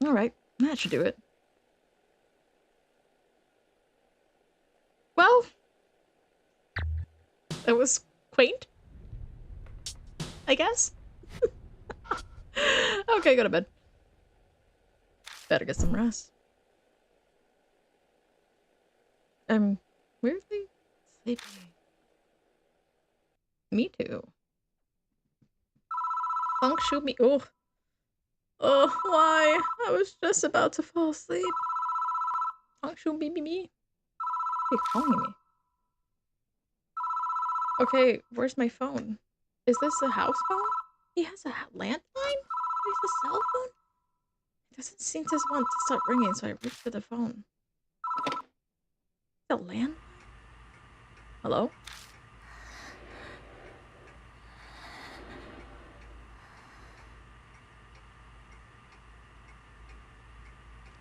Alright, that should do it. Well, it was quaint, I guess. Okay, go to bed. Better get some rest. I'm weirdly sleepy. Me too. Funk shoot me. Oh. Oh, why? I was just about to fall asleep. Funk shoot me. What are you calling me? Okay, where's my phone? Is this a house phone? He has a landline? He has a cell phone? It doesn't seem to want to start ringing, so I reached for the phone. The land? Hello?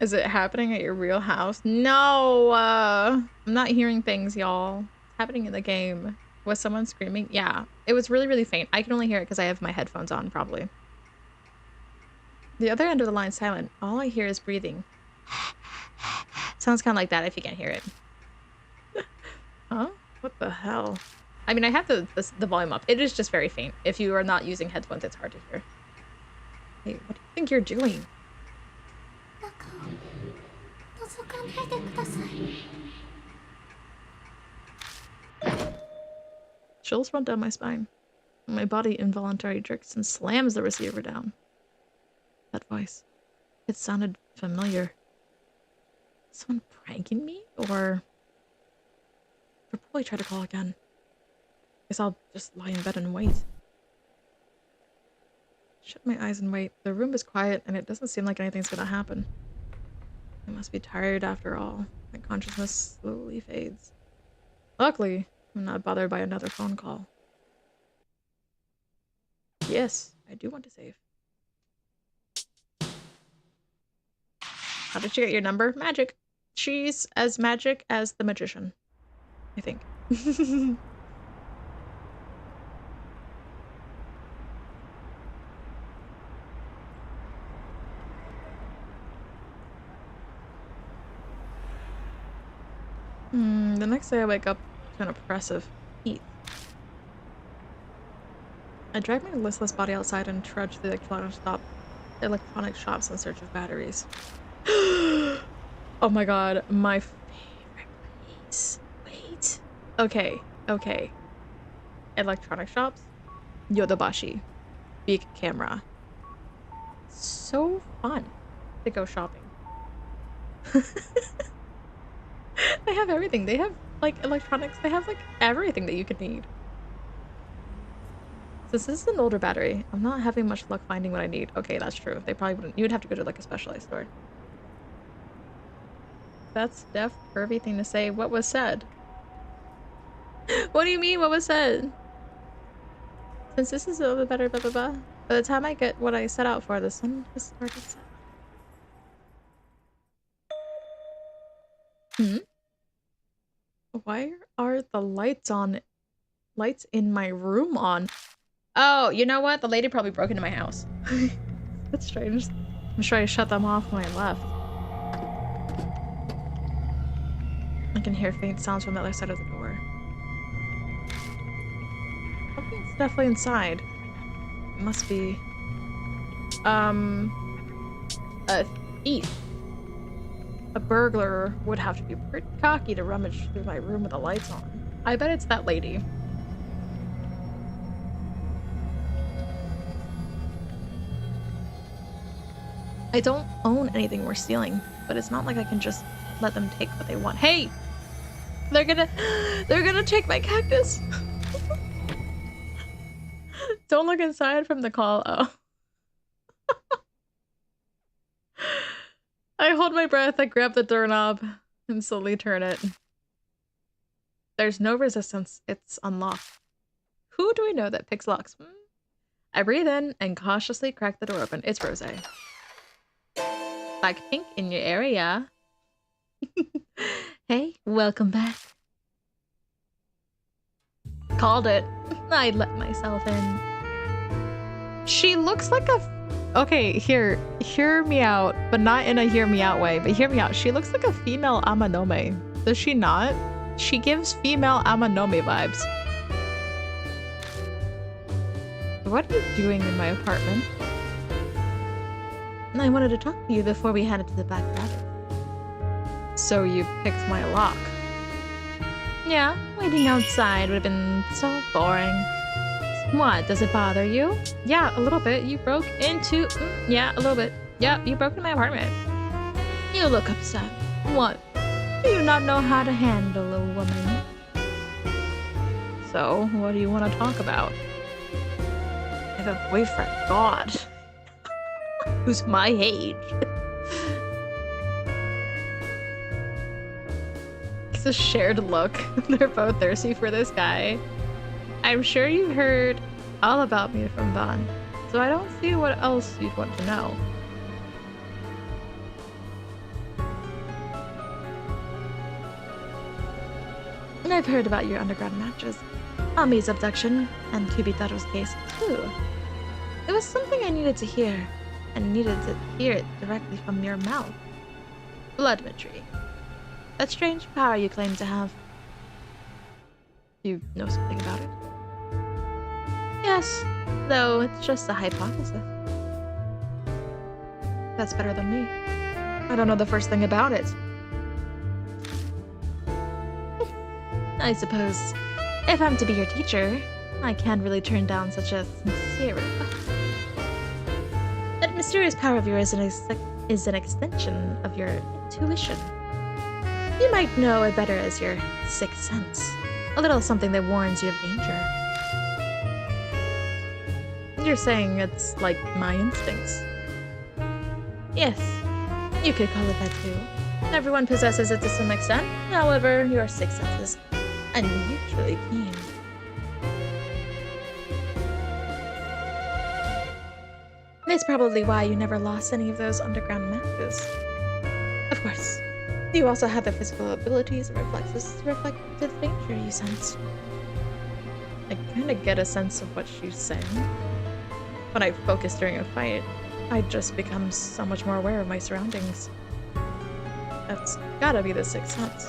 Is it happening at your real house? No! I'm not hearing things, y'all. It's happening in the game. Was someone screaming? Yeah. It was really, really faint. I can only hear it because I have my headphones on, probably. The other end of the line's silent. All I hear is breathing. Sounds kind of like that if you can't hear it. Huh? What the hell? I mean, I have the volume up. It is just very faint. If you are not using headphones, it's hard to hear. Hey, what do you think you're doing? Chills run down my spine. My body involuntarily jerks and slams the receiver down. That voice. It sounded familiar. Someone pranking me? Or... They'll probably try to call again. Guess I'll just lie in bed and wait. Shut my eyes and wait. The room is quiet and it doesn't seem like anything's gonna happen. I must be tired after all. My consciousness slowly fades. Luckily, I'm not bothered by another phone call. Yes, I do want to save. How did you get your number? Magic. She's as magic as the magician, I think. The next day I wake up to an oppressive heat. I drag my listless body outside and trudge through the electronic shops in search of batteries. Oh my god, my favorite place. Wait. Okay. Electronic shops? Yodobashi. Big camera. So fun to go shopping. They have everything. They have, like, electronics. They have, like, everything that you could need. Since this is an older battery, I'm not having much luck finding what I need. Okay, that's true. They probably wouldn't. You would have to go to, like, a specialized store. That's deaf pervy thing to say. What was said? What do you mean, what was said? Since this is a little bit better, blah, blah, blah. By the time I get what I set out for, the sun has started to set. Why are the lights in my room on? Oh, you know what? The lady probably broke into my house. That's strange. I'm sure I shut them off when I left. I can hear faint sounds from the other side of the door. Something's definitely inside. It must be... a thief. A burglar would have to be pretty cocky to rummage through my room with the lights on. I bet it's that lady. I don't own anything worth stealing, but it's not like I can just let them take what they want. Hey! They're gonna take my cactus! Don't look inside from the call. Oh. I hold my breath, I grab the doorknob, and slowly turn it. There's no resistance, it's unlocked. Who do I know that picks locks? I breathe in and cautiously crack the door open. It's Rosé. Like pink in your area. Hey, welcome back. Called it. I let myself in. She looks like a... Okay, hear me out, but not in a hear me out way, but hear me out. She looks like a female Amanome. Does she not? She gives female Amanome vibes. What are you doing in my apartment? I wanted to talk to you before we headed to the back garden. So you picked my lock? Yeah, waiting outside would have been so boring. What, does it bother you? Yeah, a little bit. You broke into... yeah, a little bit. Yeah, you broke into my apartment. You look upset. What? Do you not know how to handle a woman? So, what do you want to talk about? I have a boyfriend. God. Who's my age? It's a shared look. They're both thirsty for this guy. I'm sure you've heard all about me from Van, so I don't see what else you'd want to know. And I've heard about your underground matches, Ami's abduction, and Tubitaro's case, too. It was something I needed to hear, and needed to hear it directly from your mouth. Bloodmetry. That strange power you claim to have. You know something about it? Yes, though it's just a hypothesis. That's better than me. I don't know the first thing about it. I suppose, if I'm to be your teacher, I can't really turn down such a sincere request. That mysterious power of yours is an extension of your intuition. You might know it better as your sixth sense. A little something that warns you of danger. You're saying it's like my instincts. Yes, you could call it that too. Everyone possesses it to some extent. However, your sixth sense is unusually keen. It's probably why you never lost any of those underground matches. Of course, you also have the physical abilities and reflexes to reflect the danger you sense. I kind of get a sense of what she's saying. When I focus during a fight, I just become so much more aware of my surroundings. That's gotta be the sixth sense.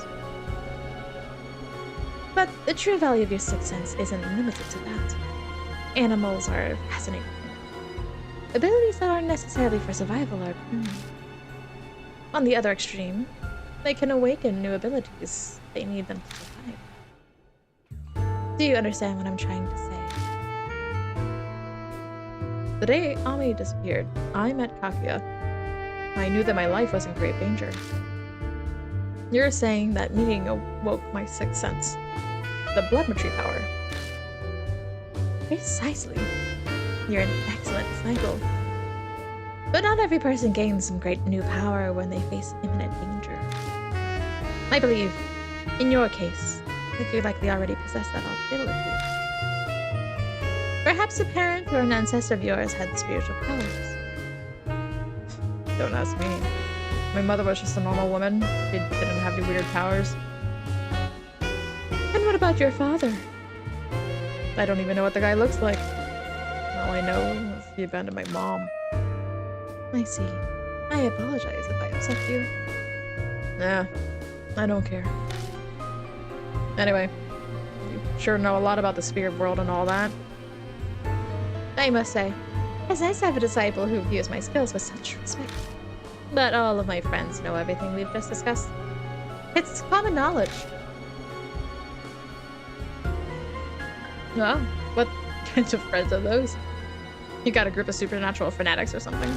But the true value of your sixth sense isn't limited to that. Animals are fascinating. Abilities that aren't necessarily for survival are permanent. On the other extreme, they can awaken new abilities they need them to survive. Do you understand what I'm trying to say? The day Ami disappeared, I met Kakuya. I knew that my life was in great danger. You're saying that meeting awoke my sixth sense. The blood matrix power. Precisely. You're an excellent disciple. But not every person gains some great new power when they face imminent danger. I believe, in your case, that you likely already possess that ability. Perhaps a parent or an ancestor of yours had spiritual powers. Don't ask me. My mother was just a normal woman. She didn't have any weird powers. And what about your father? I don't even know what the guy looks like. All I know is he abandoned my mom. I see. I apologize if I upset you. Nah, I don't care. Anyway, you sure know a lot about the spirit world and all that. I must say, it's nice to have a disciple who views my skills with such respect. But all of my friends know everything we've just discussed. It's common knowledge. Well, what kinds of friends are those? You got a group of supernatural fanatics or something?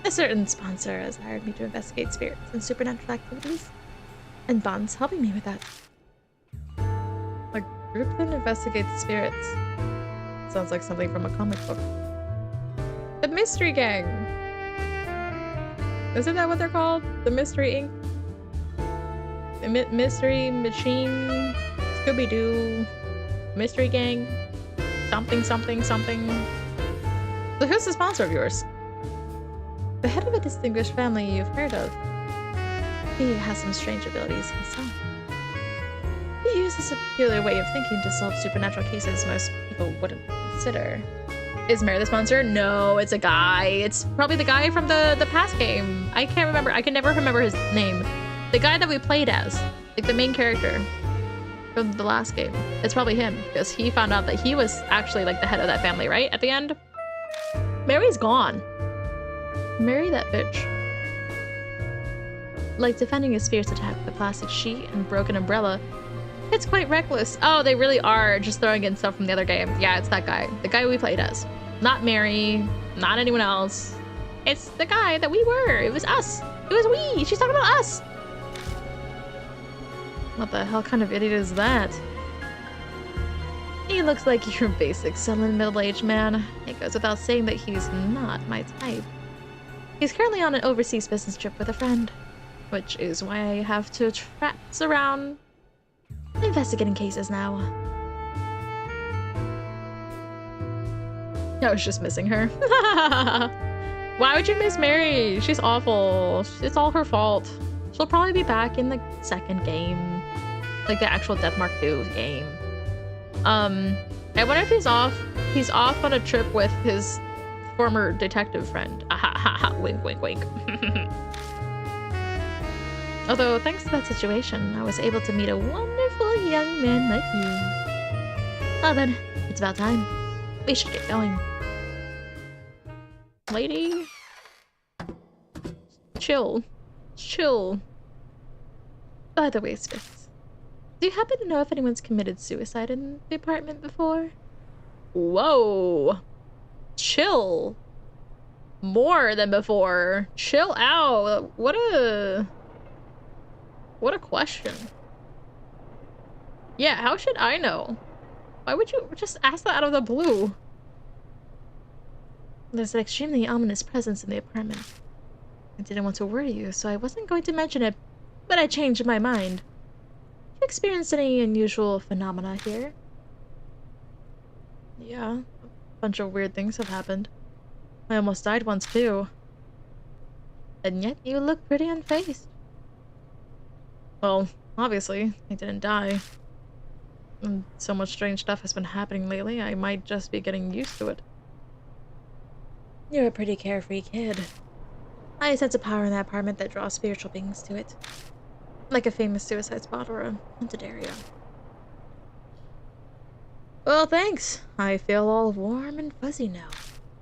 A certain sponsor has hired me to investigate spirits and supernatural activities, and Bond's helping me with that. A group that investigates spirits. Sounds like something from a comic book. The Mystery Gang! Isn't that what they're called? The Mystery Inc? The Mystery Machine? Scooby-Doo? Mystery Gang? Something, something, something. So who's the sponsor of yours? The head of a distinguished family you've heard of. He has some strange abilities himself. He uses a peculiar way of thinking to solve supernatural cases most people wouldn't consider. Is Mary the sponsor? No, it's a guy. It's probably the guy from the past game. I can't remember. I can never remember his name. The guy that we played as. Like the main character from the last game. It's probably him because he found out that he was actually like the head of that family, right? At the end. Mary's gone. Marry that bitch. Like defending his fierce attack with a plastic sheet and broken umbrella. It's quite reckless. Oh, they really are just throwing in stuff from the other game. Yeah, it's that guy. The guy we played as. Not Mary. Not anyone else. It's the guy that we were. It was us. It was we. She's talking about us. What the hell kind of idiot is that? He looks like your basic sullen middle-aged man. It goes without saying that he's not my type. He's currently on an overseas business trip with a friend, which is why I have to traps around investigating cases now. I was just missing her. Why would you miss Mary? She's awful. It's all her fault. She'll probably be back in the second game. Like the actual Death Mark 2 game. I wonder if he's off. He's off on a trip with his former detective friend. Ah, ha, ha, wink, wink, wink. Although, thanks to that situation, I was able to meet a wonderful young man like you. Well then, it's about time. We should get going. Lady? Chill. Chill. By the way, Spitz, do you happen to know if anyone's committed suicide in the apartment before? Whoa. Chill. More than before. Chill out. What a question. Yeah, how should I know? Why would you just ask that out of the blue? There's an extremely ominous presence in the apartment. I didn't want to worry you, so I wasn't going to mention it, but I changed my mind. Have you experienced any unusual phenomena here? Yeah, a bunch of weird things have happened. I almost died once, too. And yet you look pretty unfazed. Well, obviously, I didn't die. And so much strange stuff has been happening lately, I might just be getting used to it. You're a pretty carefree kid. I sense a power in that apartment that draws spiritual beings to it. Like a famous suicide spot or a haunted area. Well, thanks. I feel all warm and fuzzy now.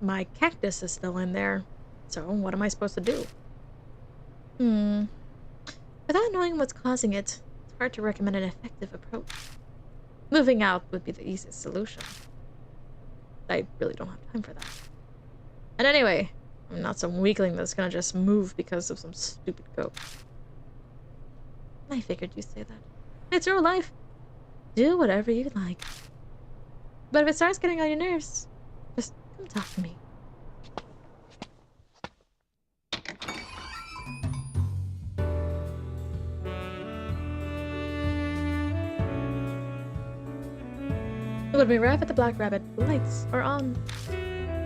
My cactus is still in there. So, what am I supposed to do? Without knowing what's causing it, it's hard to recommend an effective approach. Moving out would be the easiest solution. I really don't have time for that. And anyway, I'm not some weakling that's gonna just move because of some stupid ghost. I figured you'd say that. It's your life. Do whatever you like. But if it starts getting on your nerves, just come talk to me. When we arrive at the Black Rabbit, the lights are on.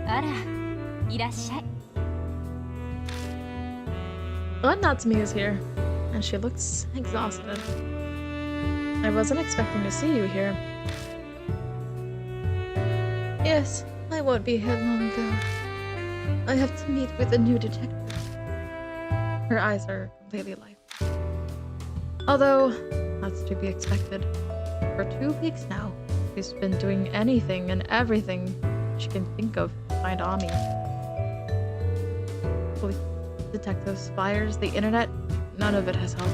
あら、いらっしゃい。Natsumi is here, and she looks exhausted. I wasn't expecting to see you here. Yes, I won't be here long though. I have to meet with a new detective. Her eyes are completely lifeless. Although, that's to be expected. For 2 weeks now, she's been doing anything and everything she can think of to find Ami. Police, detectives, fires, the internet, none of it has helped.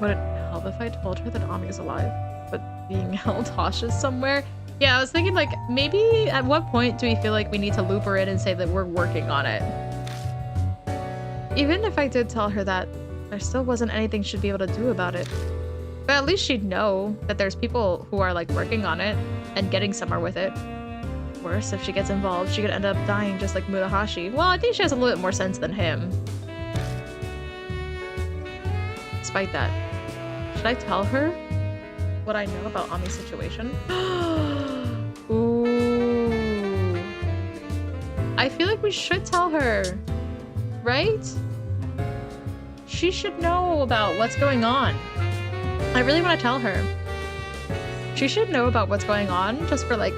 Would it help if I told her that Ami is alive, but being held hostage somewhere? Yeah, I was thinking, like, maybe at what point do we feel like we need to loop her in and say that we're working on it? Even if I did tell her that, there still wasn't anything she'd be able to do about it. But at least she'd know that there's people who are, like, working on it and getting somewhere with it. Worse, if she gets involved, she could end up dying just like Murahashi. Well, I think she has a little bit more sense than him. Despite that, should I tell her what I know about Ami's situation? Ooh. I feel like we should tell her, right? She should know about what's going on. I really want to tell her. She should know about what's going on just for like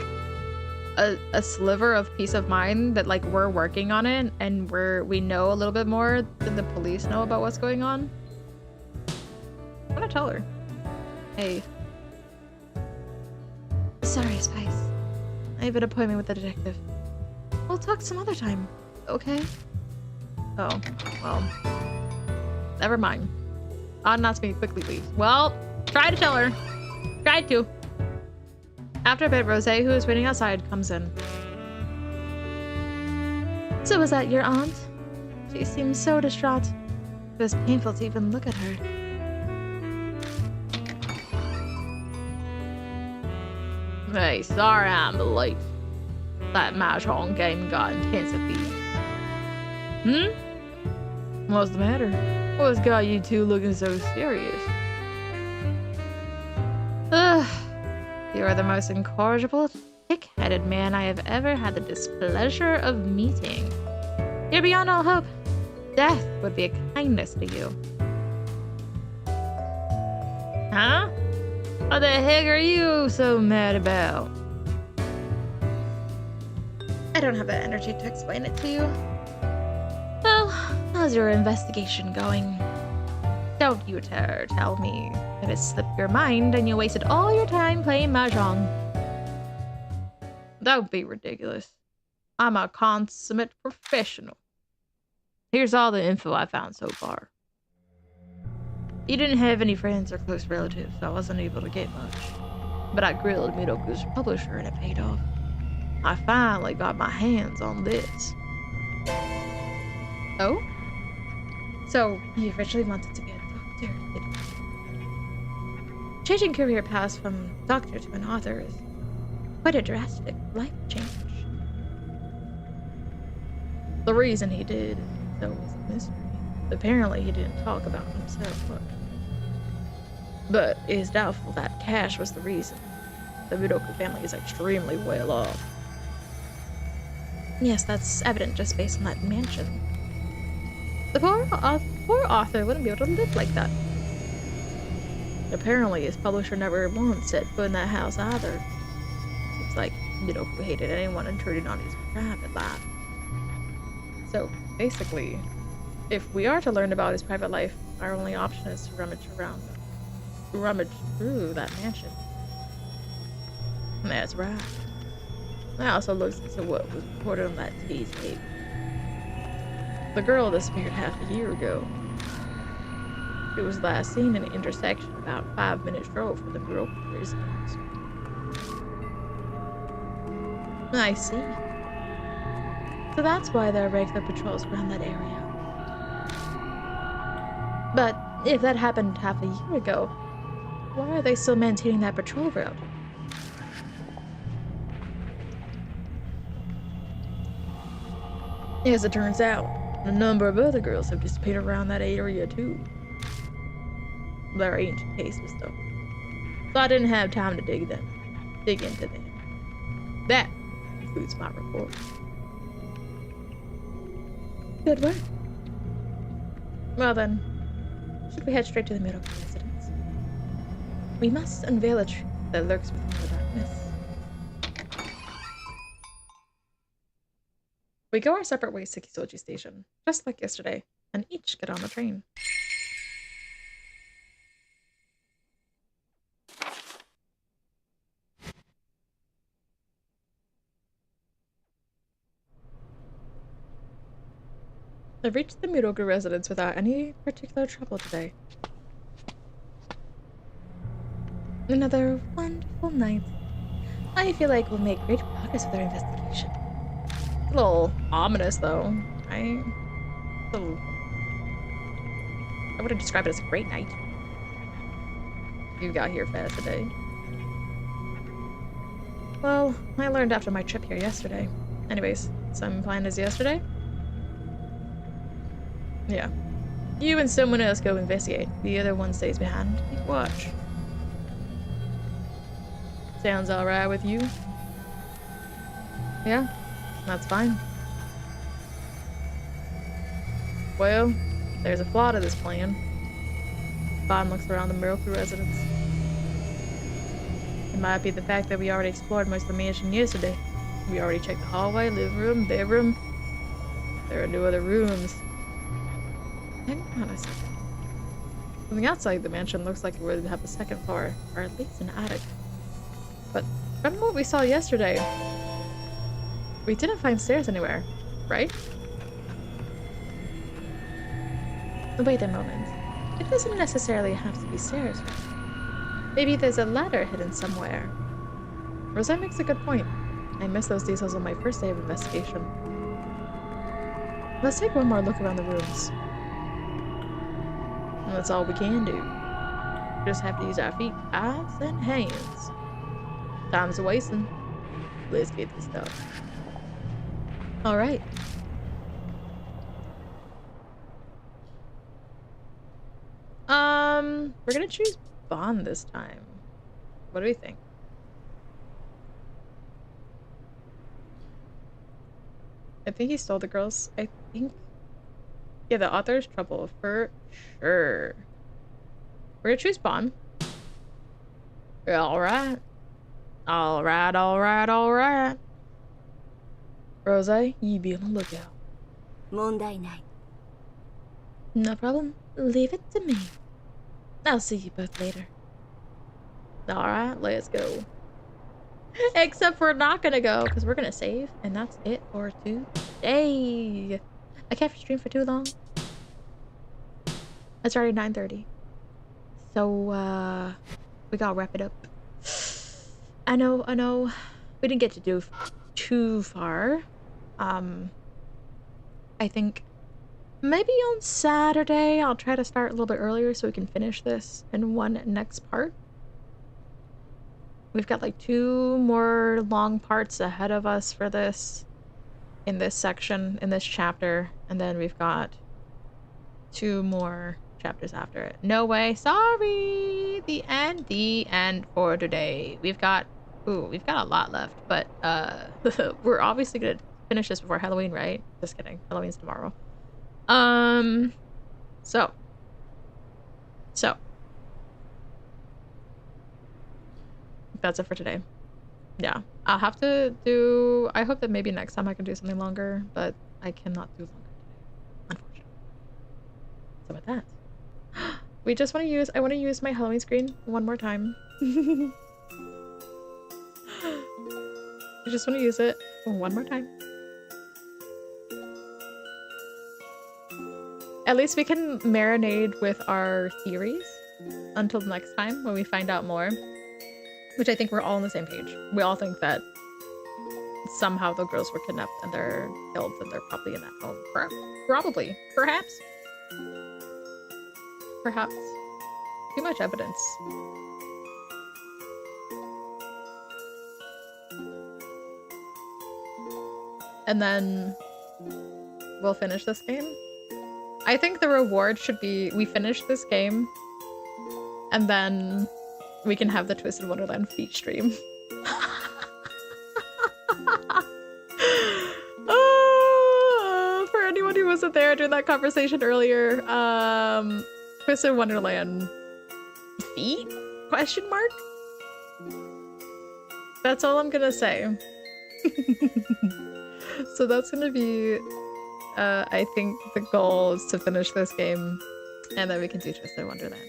a sliver of peace of mind that like we're working on it and we know a little bit more than the police know about what's going on. I want to tell her. Hey. Sorry, Spice. I have an appointment with the detective. We'll talk some other time, okay? Oh, well. Never mind. Natsumi quickly leaves. Well, try to tell her. Tried to. After a bit, Rose, who is waiting outside, comes in. So was that your aunt? She seems so distraught. It was painful to even look at her. Hey, sorry I'm late. That Mahjong game got intensified. What's the matter? What's got you two looking so serious? Ugh. You are the most incorrigible, thick-headed man I have ever had the displeasure of meeting. You're beyond all hope. Death would be a kindness to you. Huh? What the heck are you so mad about? I don't have the energy to explain it to you. Well, how's your investigation going? Don't you dare tell me that it slipped your mind and you wasted all your time playing Mahjong. Don't be ridiculous. I'm a consummate professional. Here's all the info I found so far. You didn't have any friends or close relatives, so I wasn't able to get much. But I grilled Midoku's publisher and it paid off. I finally got my hands on this. Oh? So, you originally wanted to be a doctor, didn't you? Changing career paths from doctor to an author is Quite a drastic life change. The reason he did, though, was a mystery. Apparently, he didn't talk about himself much. But it is doubtful that cash was the reason. The Budoku family is extremely well off. Yes, that's evident just based on that mansion. The poor author wouldn't be able to live like that. Apparently, his publisher never once set foot in that house either. Seems like Budoku hated anyone intruding on his private life. So, basically, if we are to learn about his private life, our only option is to rummage through that mansion. That's right. I also looked into what was reported on that tease tape. The girl disappeared half a year ago. She was last seen in an intersection about 5 minutes drove from the Budoku residence. I see. So that's why there are regular patrols around that area. But if that happened half a year ago, why are they still maintaining that patrol route? As it turns out, a number of other girls have disappeared around that area too. They're ancient cases though, so I didn't have time to dig into them. That concludes my report. Good work. Well then, should we head straight to the Middle residence? We must unveil a truth that lurks within the darkness. We go our separate ways to Kisoji Station, just like yesterday, and each get on the train. I've reached the Miroku residence without any particular trouble today. Another wonderful night. I feel like we'll make great progress with our investigation. A little ominous though. I wouldn't describe it as a great night. You got here fast today. Well, I learned after my trip here yesterday. Anyways, same plan as yesterday? Yeah. You and someone else go investigate. The other one stays behind. Keep watch. Sounds alright with you? Yeah, that's fine. Well, there's a flaw to this plan. Bond looks around the Miroku residence. It might be the fact that we already explored most of the mansion yesterday. We already checked the hallway, living room, bedroom. There are no other rooms. Hang on a second. From the outside, the mansion looks like it would have a second floor, or at least an attic. But from what we saw yesterday, we didn't find stairs anywhere, right? Wait a moment. It doesn't necessarily have to be stairs, right? Maybe there's a ladder hidden somewhere. Rose makes a good point. I missed those details on my first day of investigation. Let's take one more look around the rooms. And that's all we can do. Just have to use our feet, eyes, and hands. Time's a-wasting. Let's get this done. Alright. We're gonna choose Bond this time. What do we think? I think he stole the girls. I think... Yeah, the author's trouble for sure. We're gonna choose Bond. Alright. Alright. Rose, you be on the lookout. 問題ない No problem. Leave it to me. I'll see you both later. Alright, let's go. Except we're not gonna go, because we're gonna save, and that's it for today. I can't stream for too long. It's already 9:30. So, we gotta wrap it up. I know. We didn't get to do too far. I think maybe on Saturday I'll try to start a little bit earlier so we can finish this in one next part. we've got like 2 more long parts ahead of us for this in this section, in this chapter, and then we've got 2 more chapters after it. No way. Sorry. The end for today. We've got a lot left, but we're obviously gonna finish this before Halloween, right? Just kidding. Halloween's tomorrow. So that's it for today. Yeah, I'll have to do, I hope that maybe next time I can do something longer, but I cannot do longer today, unfortunately. So with that, I want to use my Halloween screen one more time. I just want to use it one more time. At least we can marinate with our theories until next time when we find out more. Which I think we're all on the same page. We all think that somehow the girls were kidnapped and they're killed and they're probably in that home. Probably. Perhaps. Perhaps. Too much evidence. And then we'll finish this game. I think the reward should be we finish this game and then we can have the Twisted Wonderland feat stream. For anyone who wasn't there during that conversation earlier, Twisted Wonderland feat? Question mark? That's all I'm gonna say. So that's gonna be, I think the goal is to finish this game and then we can do Twisted Wonderland.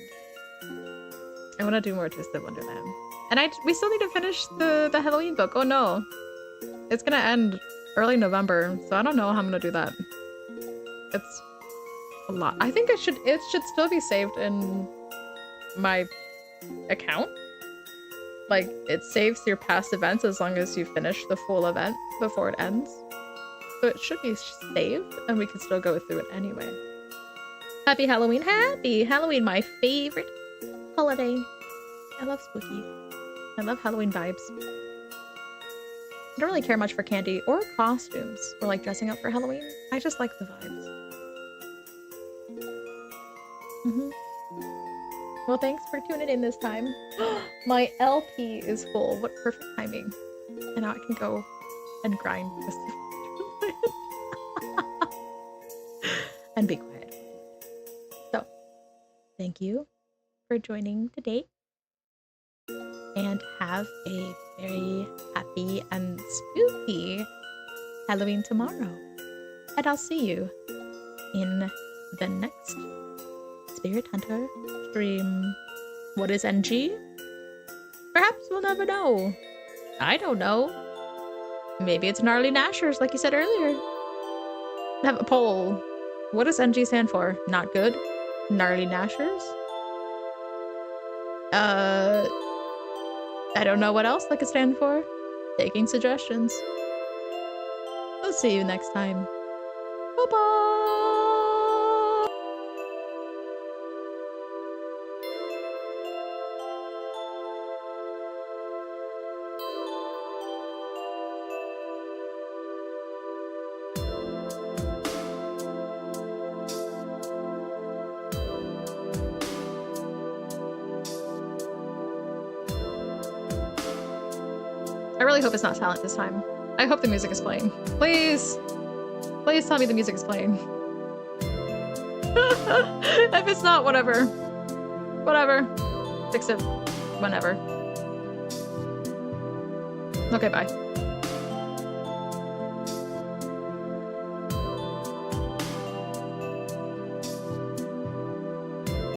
I want to do more Twisted Wonderland. And we still need to finish the Halloween book. Oh no. It's gonna end early November, so I don't know how I'm gonna do that. It's a lot. I think it should still be saved in my account. Like, it saves your past events as long as you finish the full event before it ends. So it should be saved, and we can still go through it anyway. Happy Halloween. Happy Halloween, my favorite holiday. I love spooky. I love Halloween vibes. I don't really care much for candy or costumes or like dressing up for Halloween. I just like the vibes. Well, thanks for tuning in this time. My LP is full. What perfect timing. And now I can go and grind and be quiet. So, thank you for joining today, and have a very happy and spooky Halloween tomorrow. And I'll see you in the next Spirit Hunter stream. What is NG? Perhaps we'll never know. I don't know. Maybe it's Gnarly Nashers, like you said earlier. Have a poll. What does NG stand for? Not good? Gnarly Nashers? I don't know what else that could stand for. Taking suggestions. We'll see you next time. Bye-bye! I really hope it's not silent this time. I hope the music is playing. Please! Please tell me the music is playing. If it's not, whatever. Whatever. Fix it. Whenever. Okay, bye.